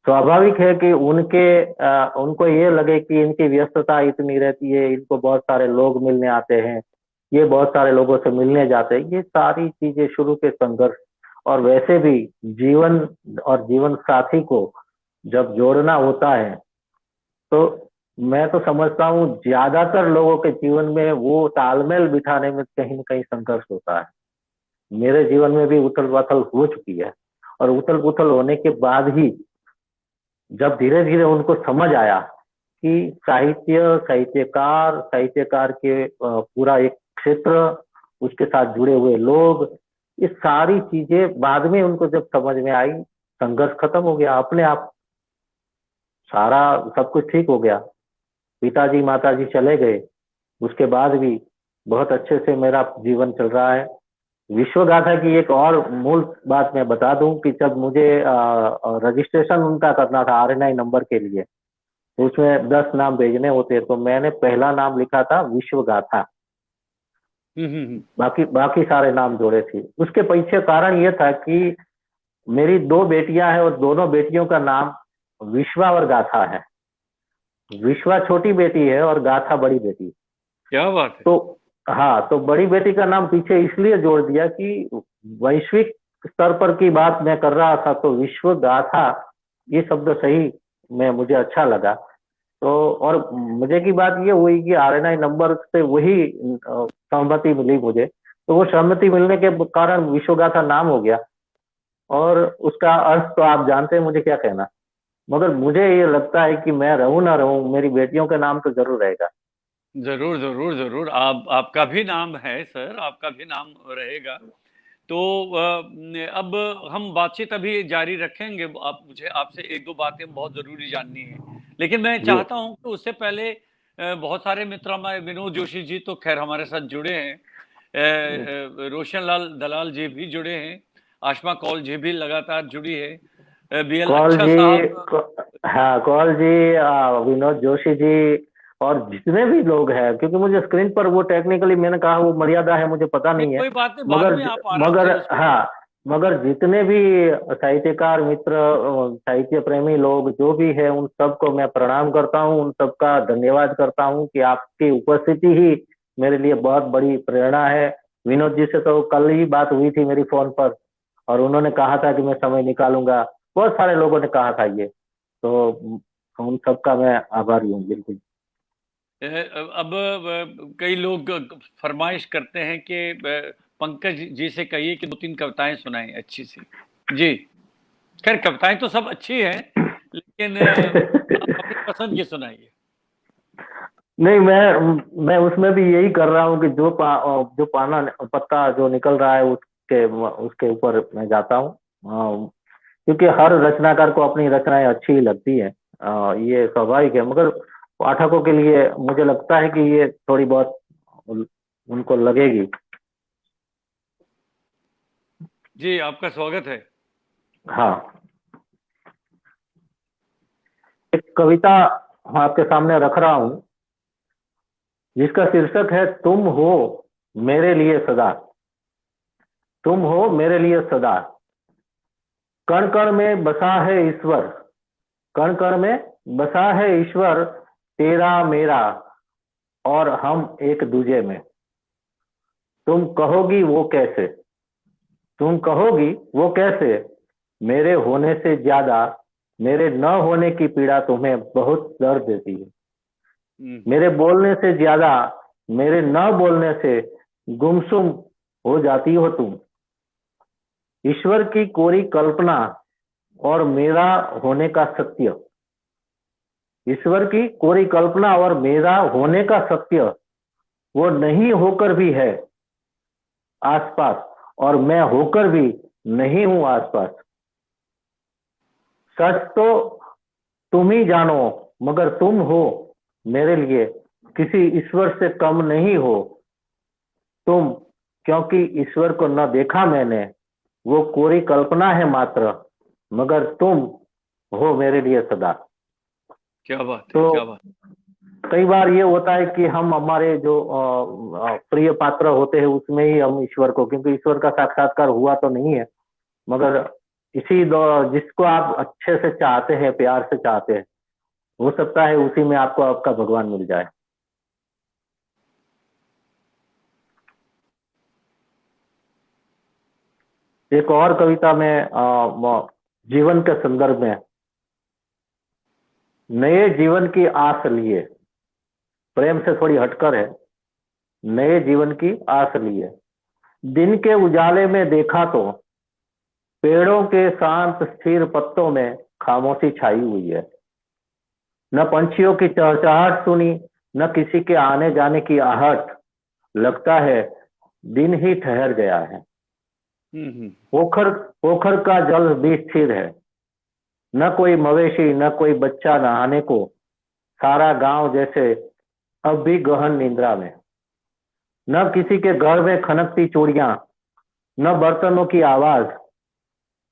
स्वाभाविक है कि उनको ये लगे कि इनकी व्यस्तता इतनी रहती है, इनको बहुत सारे लोग मिलने आते हैं, ये बहुत सारे लोगों से मिलने जाते हैं, ये सारी चीजें शुरू के संघर्ष। और वैसे भी जीवन और जीवन साथी को जब जोड़ना होता है तो मैं तो समझता हूँ ज्यादातर लोगों के जीवन में वो तालमेल बिठाने में कहीं ना कहीं संघर्ष होता है। मेरे जीवन में भी उथल पुथल हो चुकी है, और उथल पुथल होने के बाद ही जब धीरे धीरे उनको समझ आया कि साहित्यकार के पूरा एक क्षेत्र, उसके साथ जुड़े हुए लोग, ये सारी चीजें बाद में उनको जब समझ में आई, संघर्ष खत्म हो गया अपने आप। सारा सब कुछ ठीक हो गया, पिताजी माताजी चले गए, उसके बाद भी बहुत अच्छे से मेरा जीवन चल रहा है। विश्व गाथा की एक और मूल बात मैं बता दूं कि जब मुझे रजिस्ट्रेशन उनका करना था RNI नंबर के लिए, तो उसमें 10 नाम भेजने होते, तो मैंने पहला नाम लिखा था विश्व गाथा। हम्म। बाकी बाकी सारे नाम जोड़े थे। उसके पीछे कारण ये था कि मेरी दो बेटियां हैं और दोनों बेटियों का नाम विश्वा और गाथा है। विश्वा छोटी बेटी है और गाथा बड़ी बेटी। क्या बात है। तो हाँ, तो बड़ी बेटी का नाम पीछे इसलिए जोड़ दिया कि वैश्विक स्तर पर की बात मैं कर रहा था, तो विश्व गाथा ये शब्द सही में मुझे अच्छा लगा। तो और मजे की बात ये हुई कि RNI नंबर से वही सहमति मिली मुझे, तो वो सहमति मिलने के कारण विश्व गाथा नाम हो गया। और उसका अर्थ तो आप जानते हैं मुझे क्या कहना, मगर मुझे ये लगता है कि मैं रहूं ना रहूं, मेरी बेटियों के नाम तो जरूर रहेगा। जरूर जरूर जरूर, आपका भी नाम है सर, आपका भी नाम रहेगा। तो अब हम बातचीत अभी जारी रखेंगे। आप मुझे आपसे एक दो बातें बहुत ज़रूरी जाननी है, लेकिन मैं जी। चाहता हूं कि उससे पहले बहुत सारे मित्र हमारे, विनोद जोशी जी तो खैर हमारे साथ जुड़े हैं, रोशन लाल दलाल जी भी जुड़े हैं, आशमा कौल जी भी लगातार जुड़ी है, BL कौल अच्छा जी, साहब। हाँ कौल जी, विनोद जोशी जी, और जितने भी लोग हैं, क्योंकि मुझे स्क्रीन पर वो टेक्निकली मैंने कहा वो मर्यादा है, मुझे पता नहीं नहीं है। कोई बात नहीं, बाद मगर में आप आराम से मगर उस पर। हाँ, मगर जितने भी साहित्यकार मित्र, साहित्य प्रेमी लोग जो भी है, उन सबको मैं प्रणाम करता हूँ, उन सबका धन्यवाद करता हूँ कि आपकी उपस्थिति ही मेरे लिए बहुत बड़ी प्रेरणा है। विनोद जी से तो कल ही बात हुई थी मेरी फोन पर, और उन्होंने कहा था कि मैं समय निकालूंगा। बहुत सारे लोगों ने कहा था ये, तो उन सबका मैं आभारी हूँ बिल्कुल। अब कई लोग फरमाइश करते हैं कि पंकज जी से कहिए कि दो तीन कविताएं सुनाएं अच्छी सी। जी, खैर कविताएं तो सब अच्छी हैं, लेकिन आप अपनी पसंद की सुनाइए। नहीं, मैं उसमें भी यही कर रहा हूँ कि जो पाना पत्ता जो निकल रहा है उसके उसके ऊपर मैं जाता हूँ। क्योंकि हर रचनाकार को अपनी रचनाएं अच्छी ही लगती है, ये स्वाभाविक है, मगर पाठकों के लिए मुझे लगता है कि ये थोड़ी बहुत उनको लगेगी। जी, आपका स्वागत है। हाँ, एक कविता आपके सामने रख रहा हूँ, जिसका शीर्षक है तुम हो मेरे लिए सदा। तुम हो मेरे लिए सदा, कण कण में बसा है ईश्वर, कण कण में बसा है ईश्वर, तेरा मेरा और हम एक दूजे में। तुम कहोगी वो कैसे, तुम कहोगी वो कैसे, मेरे होने से ज्यादा मेरे न होने की पीड़ा तुम्हें बहुत दर्द देती है। मेरे बोलने से ज्यादा मेरे न बोलने से गुमसुम हो जाती हो तुम। ईश्वर की कोरी कल्पना और मेरा होने का सत्य, ईश्वर की कोरी कल्पना और मेरा होने का सत्य, वो नहीं होकर भी है आसपास, और मैं होकर भी नहीं हूं आसपास। सच तो तुम ही जानो, मगर तुम हो मेरे लिए किसी ईश्वर से कम नहीं हो तुम, क्योंकि ईश्वर को न देखा मैंने, वो कोरी कल्पना है मात्र, मगर तुम हो मेरे लिए सदा। क्या बात है, तो क्या बात। कई बार ये होता है कि हम हमारे जो प्रिय पात्र होते हैं उसमें ही हम ईश्वर को, क्योंकि ईश्वर का साक्षात्कार हुआ तो नहीं है, मगर इसी दो जिसको आप अच्छे से चाहते हैं, प्यार से चाहते हैं, हो सकता है उसी में आपको आपका भगवान मिल जाए। एक और कविता में जीवन के संदर्भ में, नए जीवन की आस लिए, प्रेम से थोड़ी हटकर है, नए जीवन की आस लिए, दिन के उजाले में देखा तो पेड़ों के शांत स्थिर पत्तों में खामोशी छाई हुई है। न पंछियों की चहचहाट सुनी, न किसी के आने जाने की आहट, लगता है दिन ही ठहर गया है। हम्म। पोखर पोखर का जल भी स्थिर है, न कोई मवेशी, न कोई बच्चा नहाने को, सारा गांव जैसे अब भी गहन निद्रा में। न किसी के घर में खनकती चूड़ियां, न बर्तनों की आवाज,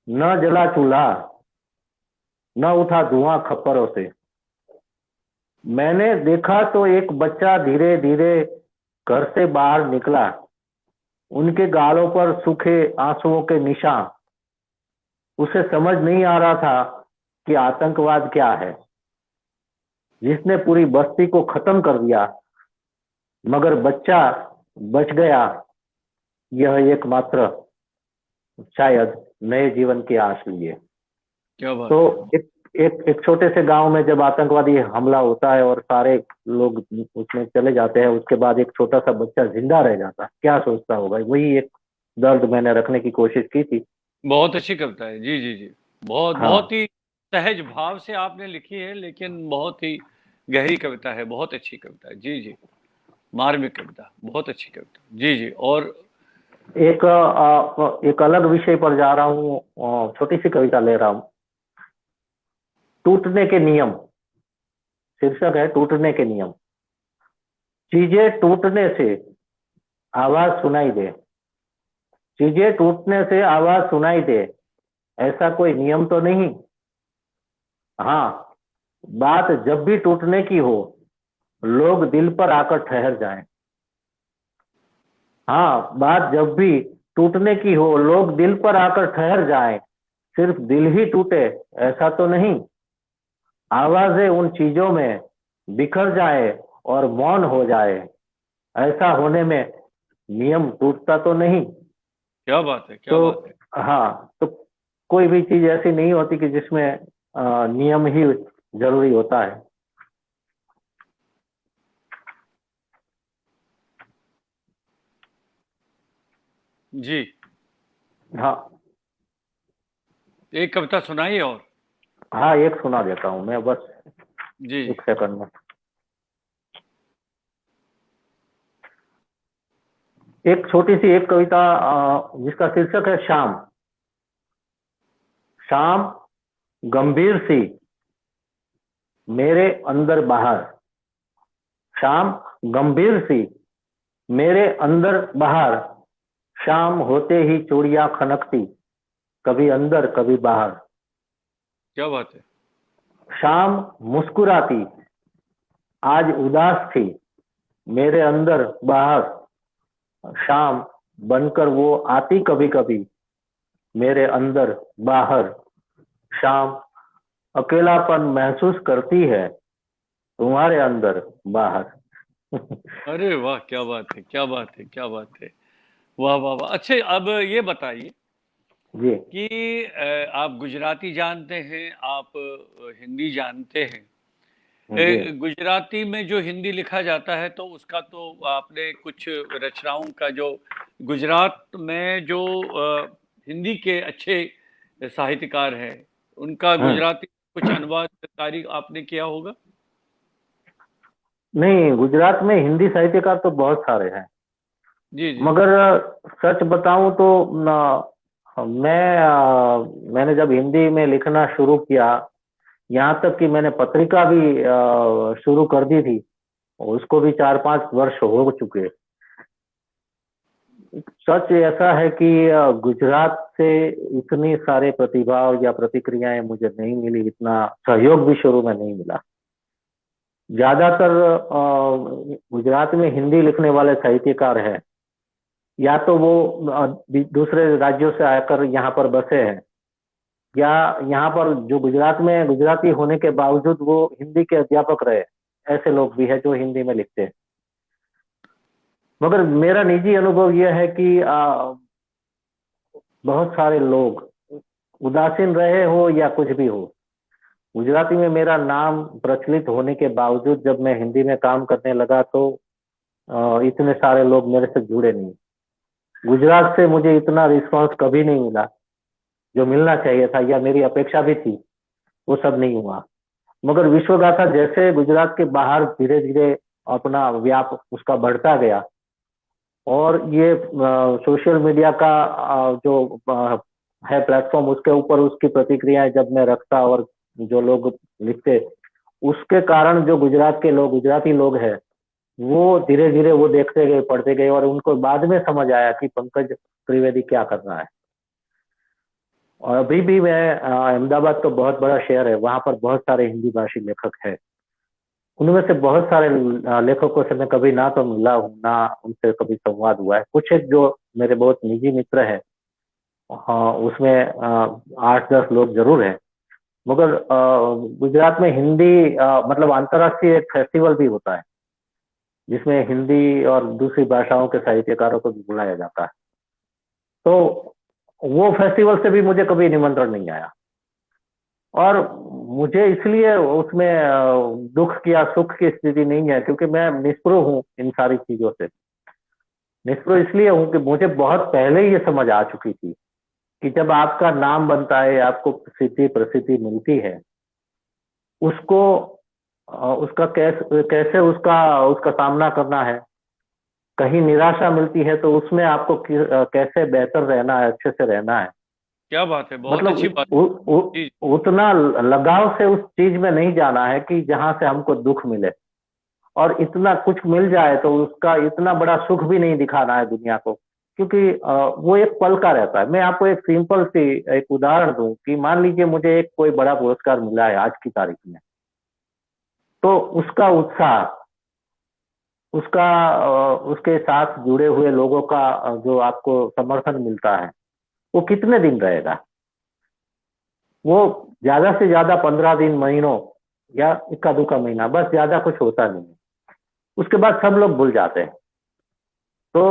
न जला चूल्हा, न उठा धुआं खप्परों से। मैंने देखा तो एक बच्चा धीरे धीरे घर से बाहर निकला, उनके गालों पर सूखे आंसुओं के निशान। उसे समझ नहीं आ रहा था कि आतंकवाद क्या है, जिसने पूरी बस्ती को खत्म कर दिया, मगर बच्चा बच गया। यह एकमात्र शायद नए जीवन की आस लिए। क्या बात तो है। एक छोटे से गांव में जब आतंकवादी हमला होता है और सारे लोग उसमें चले जाते हैं, उसके बाद एक छोटा सा बच्चा जिंदा रह जाता है, क्या सोचता होगा। वही एक दर्द मैंने रखने की कोशिश की थी। बहुत अच्छी कविता है। जी जी जी। बहुत बहुत हाँ, ही सहज भाव से आपने लिखी है, लेकिन बहुत ही गहरी कविता है। बहुत अच्छी कविता है। जी जी। मार्मिक कविता, बहुत अच्छी कविता। जी जी। और एक अलग विषय पर जा रहा हूँ। छोटी सी कविता ले रहा हूँ। टूटने के नियम, शीर्षक है टूटने के नियम। चीजें टूटने से आवाज सुनाई दे, चीजें टूटने से आवाज सुनाई दे, ऐसा कोई नियम तो नहीं। हाँ, बात जब भी टूटने की हो, लोग दिल पर आकर ठहर जाएं। हाँ, बात जब भी टूटने की हो, लोग दिल पर आकर ठहर जाएं। सिर्फ दिल ही टूटे ऐसा तो नहीं, आवाजें उन चीजों में बिखर जाए और मौन हो जाए। ऐसा होने में नियम टूटता तो नहीं। क्या बात है, क्या तो बात है। हाँ, तो कोई भी चीज ऐसी नहीं होती कि जिसमें नियम ही जरूरी होता है। जी। हाँ। एक कविता सुनाइए और। हाँ, एक सुना देता हूँ मैं, बस जी जी। एक सेकंड में। एक छोटी सी एक कविता जिसका शीर्षक है शाम। शाम गंभीर सी मेरे अंदर बाहर, शाम गंभीर सी मेरे अंदर बाहर। शाम होते ही चूड़ियां खनकती, कभी अंदर कभी बाहर। क्या बात है। शाम मुस्कुराती, आज उदास थी, मेरे अंदर बाहर। शाम बनकर वो आती कभी कभी, मेरे अंदर बाहर। शाम अकेलापन महसूस करती है, तुम्हारे अंदर बाहर। अरे वाह, क्या बात है, क्या बात है, क्या बात है। वाह वाह वाह। अच्छे, अब ये बताइए जी। कि आप गुजराती जानते हैं, आप हिंदी जानते हैं। जी। गुजराती में जो हिंदी लिखा जाता है, तो उसका तो आपने कुछ रचनाओं का जो गुजरात में जो हिंदी के अच्छे साहित्यकार हैं, उनका हम्म। गुजराती कुछ अनुवाद कारी आपने किया होगा। नहीं, गुजरात में हिंदी साहित्यकार तो बहुत सारे हैं, जी जी। मगर सच बताऊं तो मैंने जब हिंदी में लिखना शुरू किया, यहाँ तक कि मैंने पत्रिका भी शुरू कर दी थी, उसको भी 4-5 वर्ष हो चुके। सच ऐसा है कि गुजरात से इतनी सारे प्रतिभाव या प्रतिक्रियाएं मुझे नहीं मिली, इतना सहयोग भी शुरू में नहीं मिला। ज्यादातर गुजरात में हिंदी लिखने वाले साहित्यकार हैं, या तो वो दूसरे राज्यों से आकर यहाँ पर बसे हैं, या यहाँ पर जो गुजरात में गुजराती होने के बावजूद वो हिंदी के अध्यापक रहे। ऐसे लोग भी हैं जो हिंदी में लिखते हैं। मगर मेरा निजी अनुभव यह है कि बहुत सारे लोग, उदासीन रहे हो या कुछ भी हो, गुजराती में मेरा नाम प्रचलित होने के बावजूद जब मैं हिंदी में काम करने लगा तो इतने सारे लोग मेरे से जुड़े नहीं। गुजरात से मुझे इतना रिस्पांस कभी नहीं मिला जो मिलना चाहिए था या मेरी अपेक्षा भी थी, वो सब नहीं हुआ। मगर विश्वगाथा जैसे गुजरात के बाहर धीरे धीरे अपना व्याप उसका बढ़ता गया, और ये सोशल मीडिया का जो है प्लेटफॉर्म, उसके ऊपर उसकी प्रतिक्रियाएं जब मैं रखता और जो लोग लिखते, उसके कारण जो गुजरात के लोग, गुजराती लोग हैं, वो धीरे धीरे वो देखते गए, पढ़ते गए, और उनको बाद में समझ आया कि पंकज त्रिवेदी क्या कर रहा है। और अभी भी मैं अहमदाबाद तो बहुत बड़ा शहर है, वहां पर बहुत सारे हिंदी भाषी लेखक हैं। उनमें से बहुत सारे लेखकों से मैं कभी ना तो मिला हूँ, ना उनसे कभी संवाद हुआ है। कुछ एक जो मेरे बहुत निजी मित्र हैं, हाँ, उसमें 8-10 लोग जरूर हैं। मगर गुजरात में हिंदी मतलब अंतर्राष्ट्रीय एक फेस्टिवल भी होता है, जिसमें हिंदी और दूसरी भाषाओं के साहित्यकारों को भी बुलाया जाता है। तो वो फेस्टिवल से भी मुझे कभी निमंत्रण नहीं आया, और मुझे इसलिए उसमें दुख की या सुख की स्थिति नहीं है, क्योंकि मैं निष्पृह हूँ इन सारी चीजों से। निष्पृह इसलिए हूँ कि मुझे बहुत पहले ही ये समझ आ चुकी थी कि जब आपका नाम बनता है, आपको प्रसिद्धि प्रसिद्धि मिलती है, उसको उसका कैसे कैसे उसका उसका सामना करना है। कहीं निराशा मिलती है तो उसमें आपको कैसे बेहतर रहना है, अच्छे से रहना है। क्या बात है, बहुत मतलब अच्छी बात। जी। उतना लगाव से उस चीज में नहीं जाना है कि जहां से हमको दुख मिले, और इतना कुछ मिल जाए तो उसका इतना बड़ा सुख भी नहीं दिखाना है दुनिया को, क्योंकि वो एक पल का रहता है। मैं आपको एक सिंपल सी एक उदाहरण दूं कि मान लीजिए मुझे एक कोई बड़ा पुरस्कार मिला है आज की तारीख में, तो उसका उत्साह, उसका उसके साथ जुड़े हुए लोगों का जो आपको समर्थन मिलता है, वो कितने दिन रहेगा? वो ज्यादा से ज्यादा 15 दिन, महीनों, या इक्का दुक्का महीना, बस, ज्यादा कुछ होता नहीं है। उसके बाद सब लोग भूल जाते हैं। तो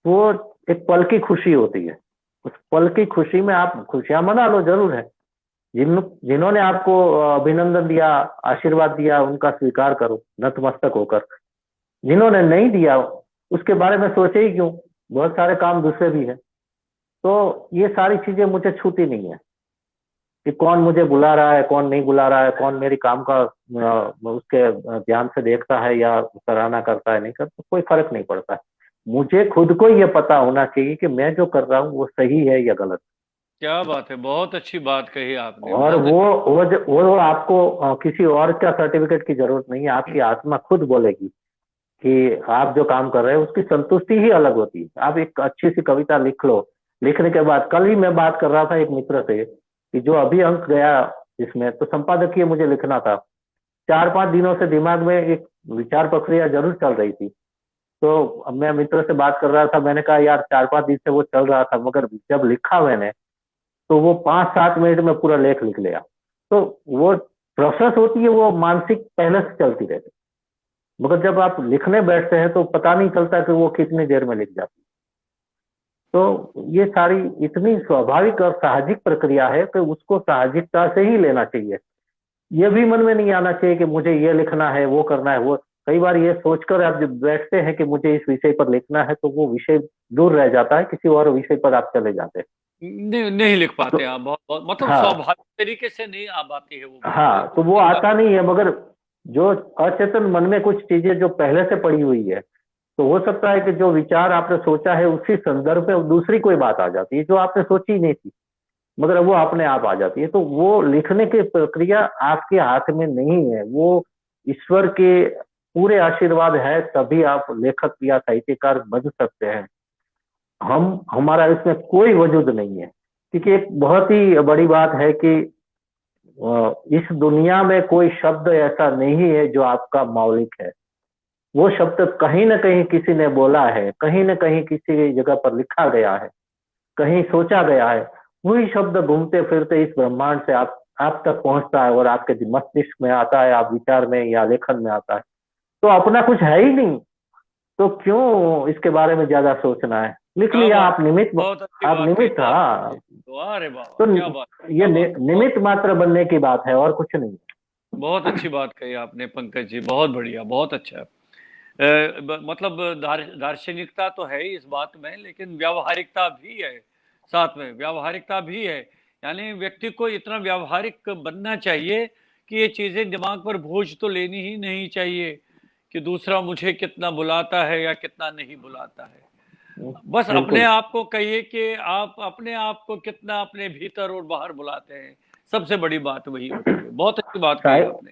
वो एक पल की खुशी होती है। उस पल की खुशी में आप खुशियां मना लो, जरूर है। जिन्होंने आपको अभिनंदन दिया, आशीर्वाद दिया, उनका स्वीकार करो नतमस्तक होकर। जिन्होंने नहीं दिया, उसके बारे में सोचे ही क्यों, बहुत सारे काम दूसरे भी है। तो ये सारी चीजें मुझे छूती नहीं है कि कौन मुझे बुला रहा है, कौन नहीं बुला रहा है, कौन मेरी काम का उसके ध्यान से देखता है या सराहना करता है, नहीं करता, कोई फर्क नहीं पड़ता है। मुझे खुद को ये पता होना चाहिए कि मैं जो कर रहा हूँ वो सही है या गलत। क्या बात है, बहुत अच्छी बात कही आपने, और बहुत वो आपको किसी और का सर्टिफिकेट की जरूरत नहीं है। आपकी आत्मा खुद बोलेगी कि आप जो काम कर रहे हैं उसकी संतुष्टि ही अलग होती है। आप एक अच्छी सी कविता लिख लो, लिखने के बाद, कल ही मैं बात कर रहा था एक मित्र से कि जो अभी अंक गया इसमें, तो संपादकीय मुझे लिखना था। 4-5 दिनों से दिमाग में एक विचार प्रक्रिया जरूर चल रही थी। तो अब मैं मित्र से बात कर रहा था, मैंने कहा यार 4-5 दिन से वो चल रहा था, मगर जब लिखा मैंने तो वो 5-7 मिनट में पूरा लेख लिख लिया। तो वो प्रोसेस होती है, वो मानसिक पहले से चलती रहती है। मगर जब आप लिखने बैठते हैं तो पता नहीं चलता कि वो कितनी देर में लिख जाती है। तो ये सारी इतनी स्वाभाविक और साहजिक प्रक्रिया है कि उसको साहजिकता से ही लेना चाहिए। ये भी मन में नहीं आना चाहिए कि मुझे ये लिखना है, वो करना है। वो कई बार ये सोचकर आप जब बैठते हैं कि मुझे इस विषय पर लिखना है, तो वो विषय दूर रह जाता है, किसी और विषय पर आप चले जाते हैं। नहीं, नहीं लिख तो पाते आप, बहुत बहुत मतलब हाँ, स्वाभाविक तरीके से नहीं आ पाती है वो बात, हाँ, बिल्कुल तो वो सही बात। आता नहीं है। मगर जो अचेतन मन में कुछ चीजें जो पहले से पड़ी हुई है, तो हो सकता है कि जो विचार आपने सोचा है उसी संदर्भ में दूसरी कोई बात आ जाती है जो आपने सोची ही नहीं थी, मगर वो अपने आप आ जाती है। तो वो लिखने की प्रक्रिया आपके हाथ में नहीं है, वो ईश्वर के पूरे आशीर्वाद है, तभी आप लेखक या साहित्यकार बन सकते हैं। हमारा इसमें कोई वजूद नहीं है, क्योंकि एक बहुत ही बड़ी बात है कि इस दुनिया में कोई शब्द ऐसा नहीं है जो आपका मौलिक है। वो शब्द कहीं ना कहीं किसी ने बोला है, कहीं ना कहीं किसी जगह पर लिखा गया है, कहीं सोचा गया है। वही शब्द घूमते फिरते इस ब्रह्मांड से आप तक पहुंचता है और आपके मस्तिष्क में आता है, आप विचार में या लेखन में आता है। तो अपना कुछ है ही नहीं, तो क्यों इसके बारे में ज्यादा सोचना है? लिख क्या लिया, बात, आप निमित्त। बहुत अच्छी आप बात कही निमित्त, आपने। हाँ। वाह रे बाबा, तो क्या बात, ये क्या बात है, बहुत निमित्त मात्र बनने की बात है, और कुछ नहीं। बहुत अच्छी बात कही आपने पंकज जी, बहुत बढ़िया, बहुत अच्छा। मतलब दार्शनिकता तो है ही इस बात में, लेकिन व्यावहारिकता भी है, साथ में व्यावहारिकता भी है। यानी व्यक्ति को इतना व्यावहारिक बनना चाहिए कि ये चीजें दिमाग पर बोझ तो लेनी ही नहीं चाहिए कि दूसरा मुझे कितना बुलाता है या कितना नहीं बुलाता है। बस अपने बिल्कुल। आप को कहिए कि आप अपने आप को कितना अपने भीतर और बाहर बुलाते हैं, सबसे बड़ी बात वही होती है। बहुत अच्छी बात कही आपने।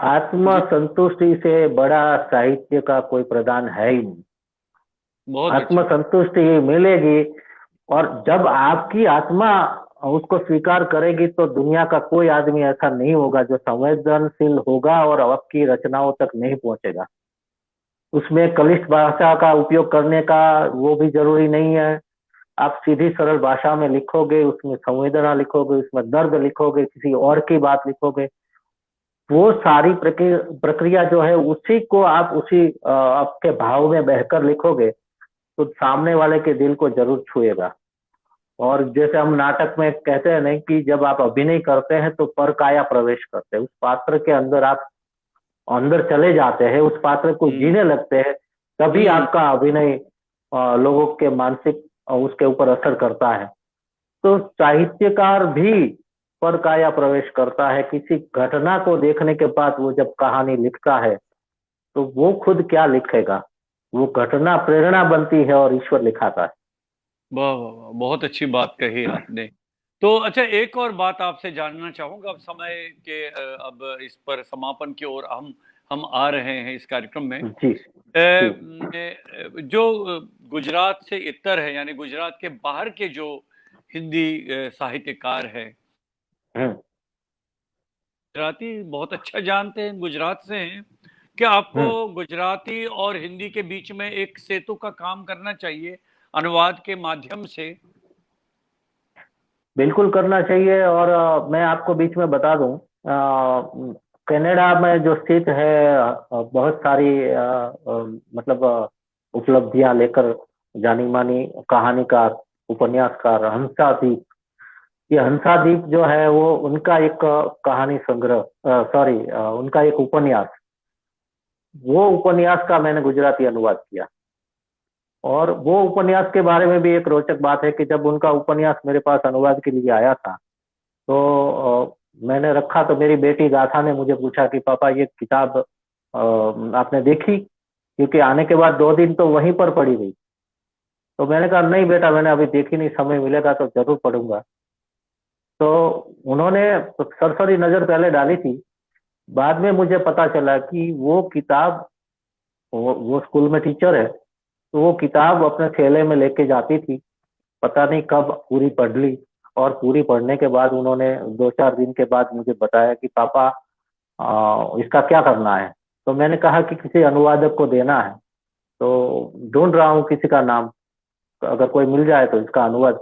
आत्म जी, संतुष्टि से बड़ा साहित्य का कोई प्रदान है ही नहीं। बहुत आत्म अच्छी। संतुष्टि मिलेगी, और जब आपकी आत्मा उसको स्वीकार करेगी तो दुनिया का कोई आदमी ऐसा नहीं होगा जो संवेदनशील होगा और आपकी रचनाओं तक नहीं पहुंचेगा। उसमें क्लिष्ट भाषा का उपयोग करने का वो भी जरूरी नहीं है। आप सीधी सरल भाषा में लिखोगे, उसमें संवेदना लिखोगे, उसमें दर्द लिखोगे, किसी और की बात लिखोगे, वो सारी प्रक्रिया जो है उसी को आप उसी आपके भाव में बहकर लिखोगे तो सामने वाले के दिल को जरूर छुएगा। और जैसे हम नाटक में कहते हैं नहीं कि जब आप अभिनय करते हैं तो पर काया प्रवेश करते हैं, उस पात्र के अंदर आप अंदर चले जाते हैं, उस पात्र को हम्म। जीने लगते हैं, तभी हम्म। आपका अभिनय लोगों के मानसिक उसके ऊपर असर करता है। तो साहित्यकार भी पर काया प्रवेश करता है। किसी घटना को देखने के बाद वो जब कहानी लिखता है तो वो खुद क्या लिखेगा, वो घटना प्रेरणा बनती है और ईश्वर लिखाता है। वाह वाह वाह, बहुत अच्छी बात कही आपने। तो अच्छा, एक और बात आपसे जानना चाहूंगा। अब समय के अब इस पर समापन की ओर हम आ रहे हैं इस कार्यक्रम में। जी जी। जो गुजरात से इतर है, यानी गुजरात के बाहर के जो हिंदी साहित्यकार है, हम्म गुजराती बहुत अच्छा जानते हैं, गुजरात से हैं, क्या आपको हम्म। गुजराती और हिंदी के बीच में एक सेतु का काम करना चाहिए अनुवाद के माध्यम से? बिल्कुल करना चाहिए। और मैं आपको बीच में बता दूं, कनाडा में जो स्थित है, बहुत सारी मतलब उपलब्धियां लेकर जानी मानी कहानीकार, उपन्यासकार हंसादीप। ये हंसादीप जो है वो उनका एक कहानी संग्रह, सॉरी, उनका एक उपन्यास, वो उपन्यास का मैंने गुजराती अनुवाद किया। और वो उपन्यास के बारे में भी एक रोचक बात है कि जब उनका उपन्यास मेरे पास अनुवाद के लिए आया था तो मैंने रखा, तो मेरी बेटी गाथा ने मुझे पूछा कि पापा ये किताब आपने देखी? क्योंकि आने के बाद 2 दिन तो वहीं पर पड़ी रही। तो मैंने कहा नहीं बेटा, मैंने अभी देखी नहीं, समय मिलेगा तो जरूर पढ़ूंगा। तो उन्होंने सरसरी नजर पहले डाली थी। बाद में मुझे पता चला कि वो किताब, वो स्कूल में टीचर है, तो वो किताब अपने थैले में लेके जाती थी। पता नहीं कब पूरी पढ़ ली। और पूरी पढ़ने के बाद उन्होंने 2-4 दिन के बाद मुझे बताया कि पापा इसका क्या करना है। तो मैंने कहा कि किसी अनुवादक को देना है, तो ढूंढ रहा हूँ किसी का नाम, अगर कोई मिल जाए तो इसका अनुवाद।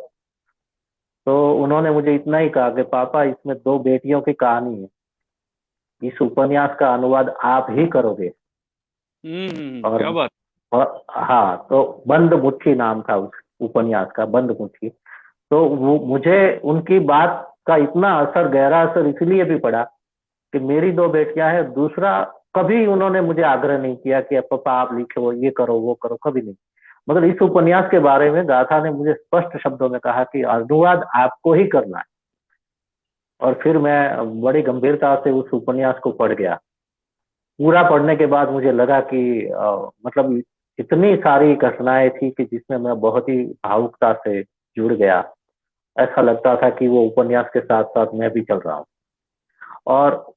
तो उन्होंने मुझे इतना ही कहा कि पापा इसमें 2 बेटियों की कहानी है, इस उपन्यास का अनुवाद आप ही करोगे। और, क्या बात। हाँ, तो बंद मुट्ठी नाम था उस उपन्यास का, बंद मुट्ठी। तो वो मुझे उनकी बात का इतना असर, गहरा असर इसलिए भी पड़ा कि मेरी 2 बेटियां हैं। दूसरा, कभी उन्होंने मुझे आग्रह नहीं किया कि पापा आप लिखो, ये करो, वो करो, कभी नहीं। मगर इस उपन्यास के बारे में गाथा ने मुझे स्पष्ट शब्दों में कहा कि अनुवाद आपको ही करना है। और फिर मैं बड़ी गंभीरता से उस उपन्यास को पढ़ गया। पूरा पढ़ने के बाद मुझे लगा कि मतलब इतनी सारी घटनाएं थी कि जिसमें मैं बहुत ही भावुकता से जुड़ गया। ऐसा लगता था कि वो उपन्यास के साथ साथ मैं भी चल रहा हूँ। और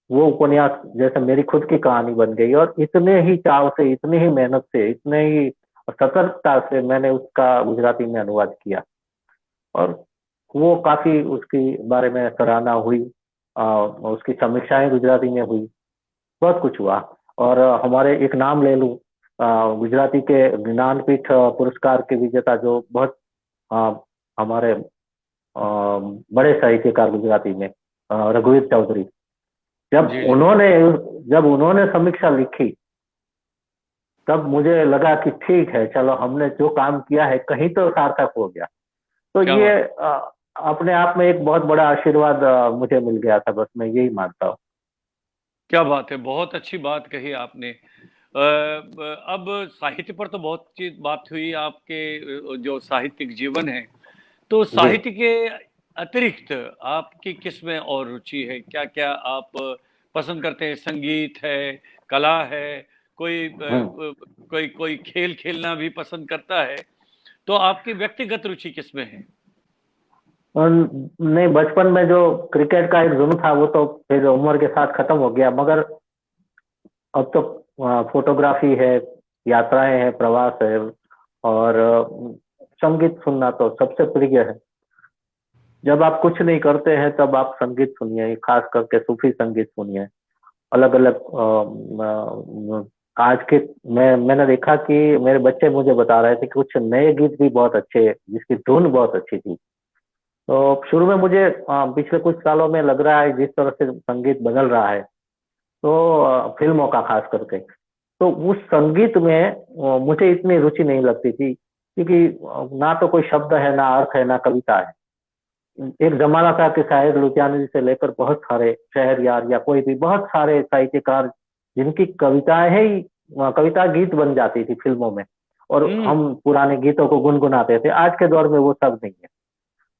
वो उपन्यास जैसे मेरी खुद की कहानी बन गई। और इतने ही चाव से, इतनी ही मेहनत से, इतने ही सतर्कता से मैंने उसका गुजराती में अनुवाद किया। और वो काफी, उसके बारे में सराहना हुई, उसकी समीक्षाएं गुजराती में हुई, बहुत कुछ हुआ। और हमारे एक नाम ले लूं, गुजराती के ज्ञानपीठ पुरस्कार के विजेता जो बहुत अ, हमारे बड़े साहित्यकार गुजराती में, रघुवीर चौधरी, जब जी जी। उन्होंने जब उन्होंने समीक्षा लिखी, तब मुझे लगा कि ठीक है, चलो हमने जो काम किया है कहीं तो सार्थक हो गया। तो क्या ये बात। अपने आप में एक बहुत बड़ा आशीर्वाद मुझे मिल गया था, बस मैं यही मानता हूँ। क्या बात है, बहुत अच्छी बात कही आपने। अब साहित्य पर तो बहुत चीज बात हुई, आपके जो साहित्यिक जीवन है, तो जी। साहित्य के अतिरिक्त आपकी किस में और रुचि है? क्या क्या आप पसंद करते हैं? संगीत है, कला है, कोई हम्म कोई कोई खेल खेलना भी पसंद करता है? तो आपकी व्यक्तिगत रुचि किसमें है? और नहीं, बचपन में जो क्रिकेट का एक जुनून था वो तो फिर उम्र के साथ खत्म हो गया, मगर अब तो फोटोग्राफी है, यात्राएं हैं, प्रवास है, और संगीत सुनना तो सबसे प्रिय है। जब आप कुछ नहीं करते हैं तब आप संगीत सुनिए, खास करके सूफी संगीत सुनिए। अलग अलग आज के मैंने देखा कि मेरे बच्चे मुझे बता रहे थे कि कुछ नए गीत भी बहुत अच्छे, जिसकी धुन बहुत अच्छी थी। तो शुरू में मुझे पिछले कुछ सालों में लग रहा है जिस तरह से संगीत बदल रहा है, तो फिल्मों का खास करके, तो उस संगीत में मुझे इतनी रुचि नहीं लगती थी, क्योंकि ना तो कोई शब्द है, ना अर्थ है, ना कविता है। एक जमाना था कि शायद लुधियाना जी से लेकर बहुत सारे शहरयार या कोई भी बहुत सारे साहित्यकार जिनकी कविताएं ही कविता गीत बन जाती थी फिल्मों में, और हम्म। हम पुराने गीतों को गुनगुनाते थे। आज के दौर में वो सब नहीं है।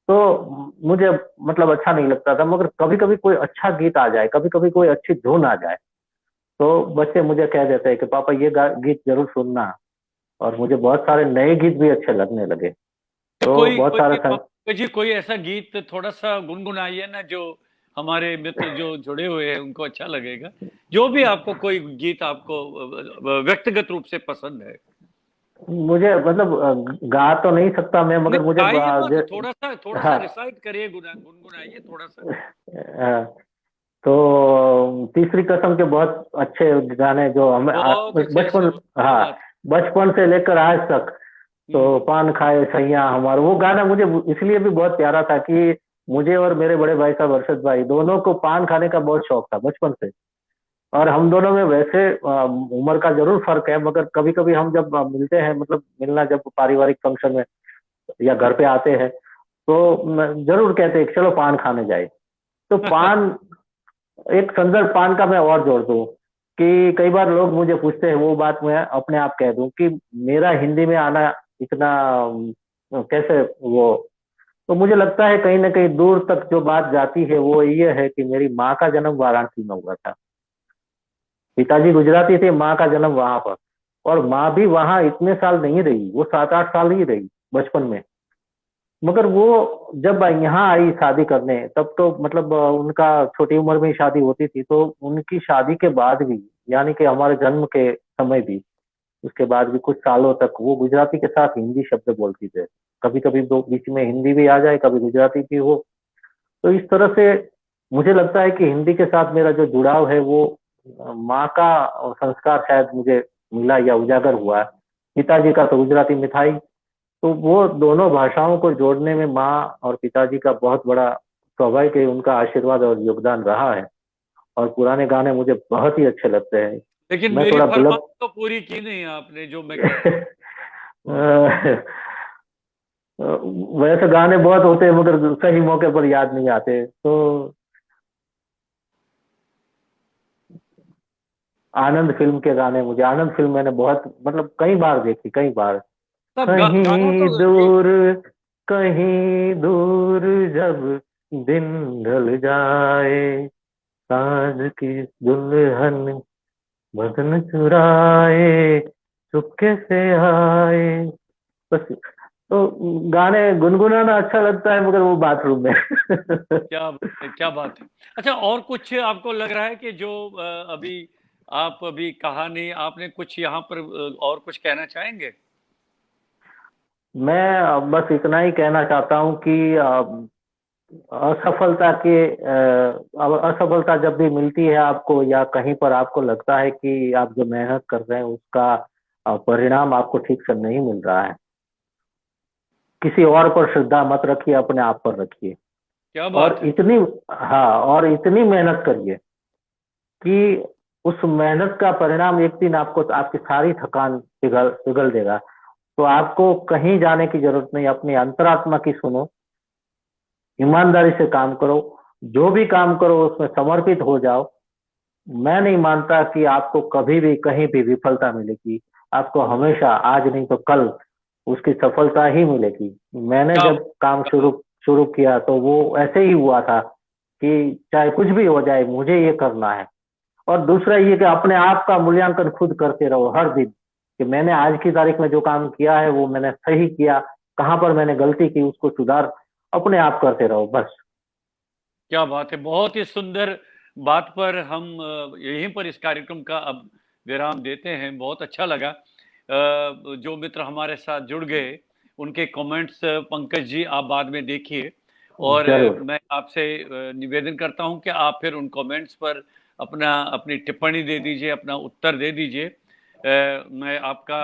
तो मुझे मतलब अच्छा नहीं लगता था, मगर कभी कभी कोई अच्छा गीत आ जाए, कभी कभी कोई अच्छी धुन आ जाए, तो बच्चे मुझे कह देते हैं कि पापा ये गीत जरूर सुनना, और मुझे बहुत सारे नए गीत भी अच्छे लगने लगे। तो कोई बहुत कोई सारे पंकज जी, कोई ऐसा गीत थोड़ा सा गुनगुनाइए ना, जो हमारे मित्र जो जुड़े हुए हैं उनको अच्छा लगेगा। जो भी आपको कोई गीत आपको व्यक्तिगत रूप से पसंद है। मुझे मतलब गा तो नहीं सकता मैं, मगर नहीं मुझे गाइए मत, थोड़ा सा हाँ। रिसाइट करिए, गुनगुनाइए थोड़ा सा। हाँ, तो तीसरी कसम के बहुत अच्छे गाने जो हमें बहुत अच्छे बचपन, शब्द, क्या हाँ, बात है। बचपन से लेकर आज तक। तो हम्म। पान खाए सैया हमारा वो गाना मुझे इसलिए भी बहुत प्यारा था कि मुझे और मेरे बड़े भाई साहब अरशद भाई दोनों को पान खाने का बहुत शौक था बचपन से। और हम दोनों में वैसे उम्र का जरूर फर्क है, मगर कभी कभी हम जब मिलते हैं, मतलब मिलना जब पारिवारिक फंक्शन में या घर पे आते हैं, तो जरूर कहते हैं कि चलो पान खाने जाए। तो पान, एक संदर्भ पान का मैं और जोड़ दूं कि कई बार लोग मुझे पूछते हैं, वो बात मैं अपने आप कह दूं कि मेरा हिंदी में आना इतना कैसे वो, तो मुझे लगता है कहीं ना कहीं दूर तक जो बात जाती है वो ये है कि मेरी माँ का जन्म वाराणसी में हुआ था। पिताजी गुजराती थे, माँ का जन्म वहां पर, और माँ भी वहां इतने साल नहीं रही, वो 7-8 साल ही रही बचपन में। मगर वो जब यहाँ आई शादी करने, तब तो मतलब उनका छोटी उम्र में ही शादी होती थी, तो उनकी शादी के बाद भी, यानी कि हमारे जन्म के समय भी, उसके बाद भी कुछ सालों तक वो गुजराती के साथ हिंदी शब्द बोलती थे। कभी कभी दो बीच में हिंदी भी आ जाए, कभी गुजराती भी हो। तो इस तरह से मुझे लगता है कि हिंदी के साथ मेरा जो जुड़ाव है वो माँ का संस्कार शायद मुझे मिला या उजागर हुआ है। पिताजी का तो गुजराती में था ही। तो वो दोनों भाषाओं को जोड़ने में माँ और पिताजी का बहुत बड़ा, स्वाभाविक है, उनका आशीर्वाद और योगदान रहा है। और पुराने गाने मुझे बहुत ही अच्छे लगते हैं। लेकिन मैं मेरी थोड़ा फरमाइश बिलब तो पूरी की नहीं आपने, जो मैं कह रहा हूँ। वैसे गाने बहुत होते हैं, मगर सही मौके पर याद नहीं आते। तो आनंद फिल्म के गाने, मुझे आनंद फिल्म मैंने बहुत मतलब कई बार देखी, कई बार। तब गाना कहीं तो जी। दूर, कहीं दूर जब दिन ढल जाए, साँझ की दुल्हन बदन चुराए, चुपके से आए। बस। तो गाने गुनगुनाना अच्छा लगता है, मगर वो बाथरूम में। क्या बात है, क्या बात है। अच्छा, और कुछ आपको लग रहा है कि जो अभी आप अभी कहा नहीं, आपने कुछ यहाँ पर और कुछ कहना चाहेंगे? मैं बस इतना ही कहना चाहता हूँ कि असफलता के अब असफलता जब भी मिलती है आपको, या कहीं पर आपको लगता है कि आप जो मेहनत कर रहे हैं उसका परिणाम आपको ठीक से नहीं मिल रहा है, किसी और पर श्रद्धा मत रखिए, अपने आप पर रखिए। क्या बात और है। इतनी, हाँ, और इतनी मेहनत करिए कि उस मेहनत का परिणाम एक दिन आपको, आपकी सारी थकान पिघल पिघल देगा। तो आपको कहीं जाने की जरूरत नहीं, अपनी अंतरात्मा की सुनो, ईमानदारी से काम करो, जो भी काम करो उसमें समर्पित हो जाओ। मैं नहीं मानता कि आपको कभी भी कहीं भी विफलता मिलेगी। आपको हमेशा, आज नहीं तो कल, उसकी सफलता ही मिलेगी। मैंने क्या जब काम क्या शुरू बात। शुरू किया तो वो ऐसे ही हुआ था कि चाहे कुछ भी हो जाए मुझे ये करना है। और दूसरा ये कि अपने आप का मूल्यांकन खुद करते रहो हर दिन, कि मैंने आज की तारीख में जो काम किया है वो मैंने सही किया, कहाँ पर मैंने गलती की उसको सुधार अपने आप करते रहो बस। क्या बात है, बहुत ही सुंदर बात पर हम यहीं पर इस कार्यक्रम का अब विराम देते हैं। बहुत अच्छा लगा जो मित्र हमारे साथ जुड़ गए उनके कमेंट्स, पंकज जी आप बाद में देखिए, और जरूर। मैं आपसे निवेदन करता हूं कि आप फिर उन कमेंट्स पर अपनी टिप्पणी दे दीजिए, अपना उत्तर दे दीजिए। मैं आपका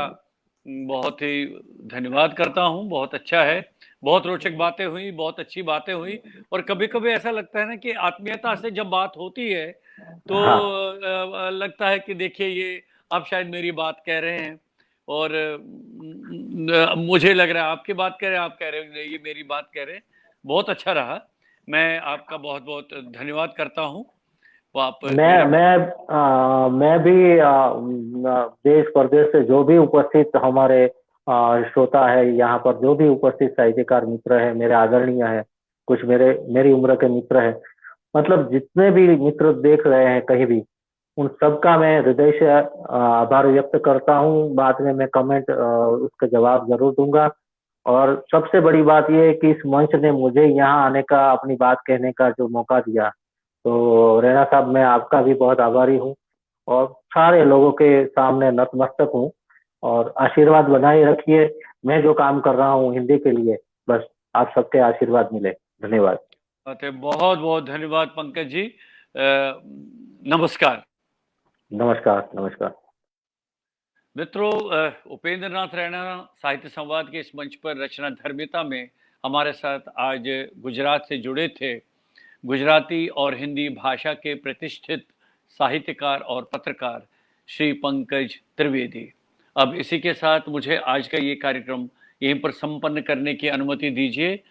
बहुत ही धन्यवाद करता हूं। बहुत अच्छा है, बहुत रोचक बातें हुई, बहुत अच्छी बातें हुई। और कभी-कभी ऐसा लगता है ना कि आत्मीयता से जब बात होती है तो हाँ। लगता है कि देखिए ये आप शायद मेरी बात कह रहे हैं, और मुझे लग रहा है आपकी बात कह रहे हैं, आप कह रहे हो ये मेरी बात कह रहे हैं। बहुत अच्छा रहा। मैं आपका बहुत-बहुत धन्यवाद करता हूं। वो आप मैं मेरा मैं मैं भी देश प्रदेश से जो भी उपस्थित हमारे श्रोता है यहाँ पर, जो भी उपस्थित साहित्यकार मित्र है मेरे आदरणीय है, कुछ मेरी उम्र के मित्र है, मतलब जितने भी मित्र देख रहे हैं कहीं भी, उन सबका मैं हृदय से आभार व्यक्त करता हूँ। बाद में मैं कमेंट उसका जवाब जरूर दूंगा। और सबसे बड़ी बात यह है कि इस मंच ने मुझे यहाँ आने का, अपनी बात कहने का जो मौका दिया, तो रैना साहब मैं आपका भी बहुत आभारी हूँ। और सारे लोगों के सामने नतमस्तक हूँ। और आशीर्वाद बनाए रखिए। मैं जो काम कर रहा हूँ हिंदी के लिए, बस आप सबके आशीर्वाद मिले। धन्यवाद। बहुत-बहुत धन्यवाद पंकज जी। नमस्कार। नमस्कार नमस्कार। मित्रों, उपेंद्र नाथ रैना साहित्य संवाद के इस मंच पर रचना धर्मिता में हमारे साथ आज गुजरात से जुड़े थे। गुजराती और हिंदी भाषा के प्रतिष्ठित साहित्यकार और पत्रकार श्री पंकज त्रिवेदी। अब इसी के साथ मुझे आज का ये कार्यक्रम यहीं पर संपन्न करने की अनुमति दीजिए।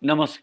नमस्कार।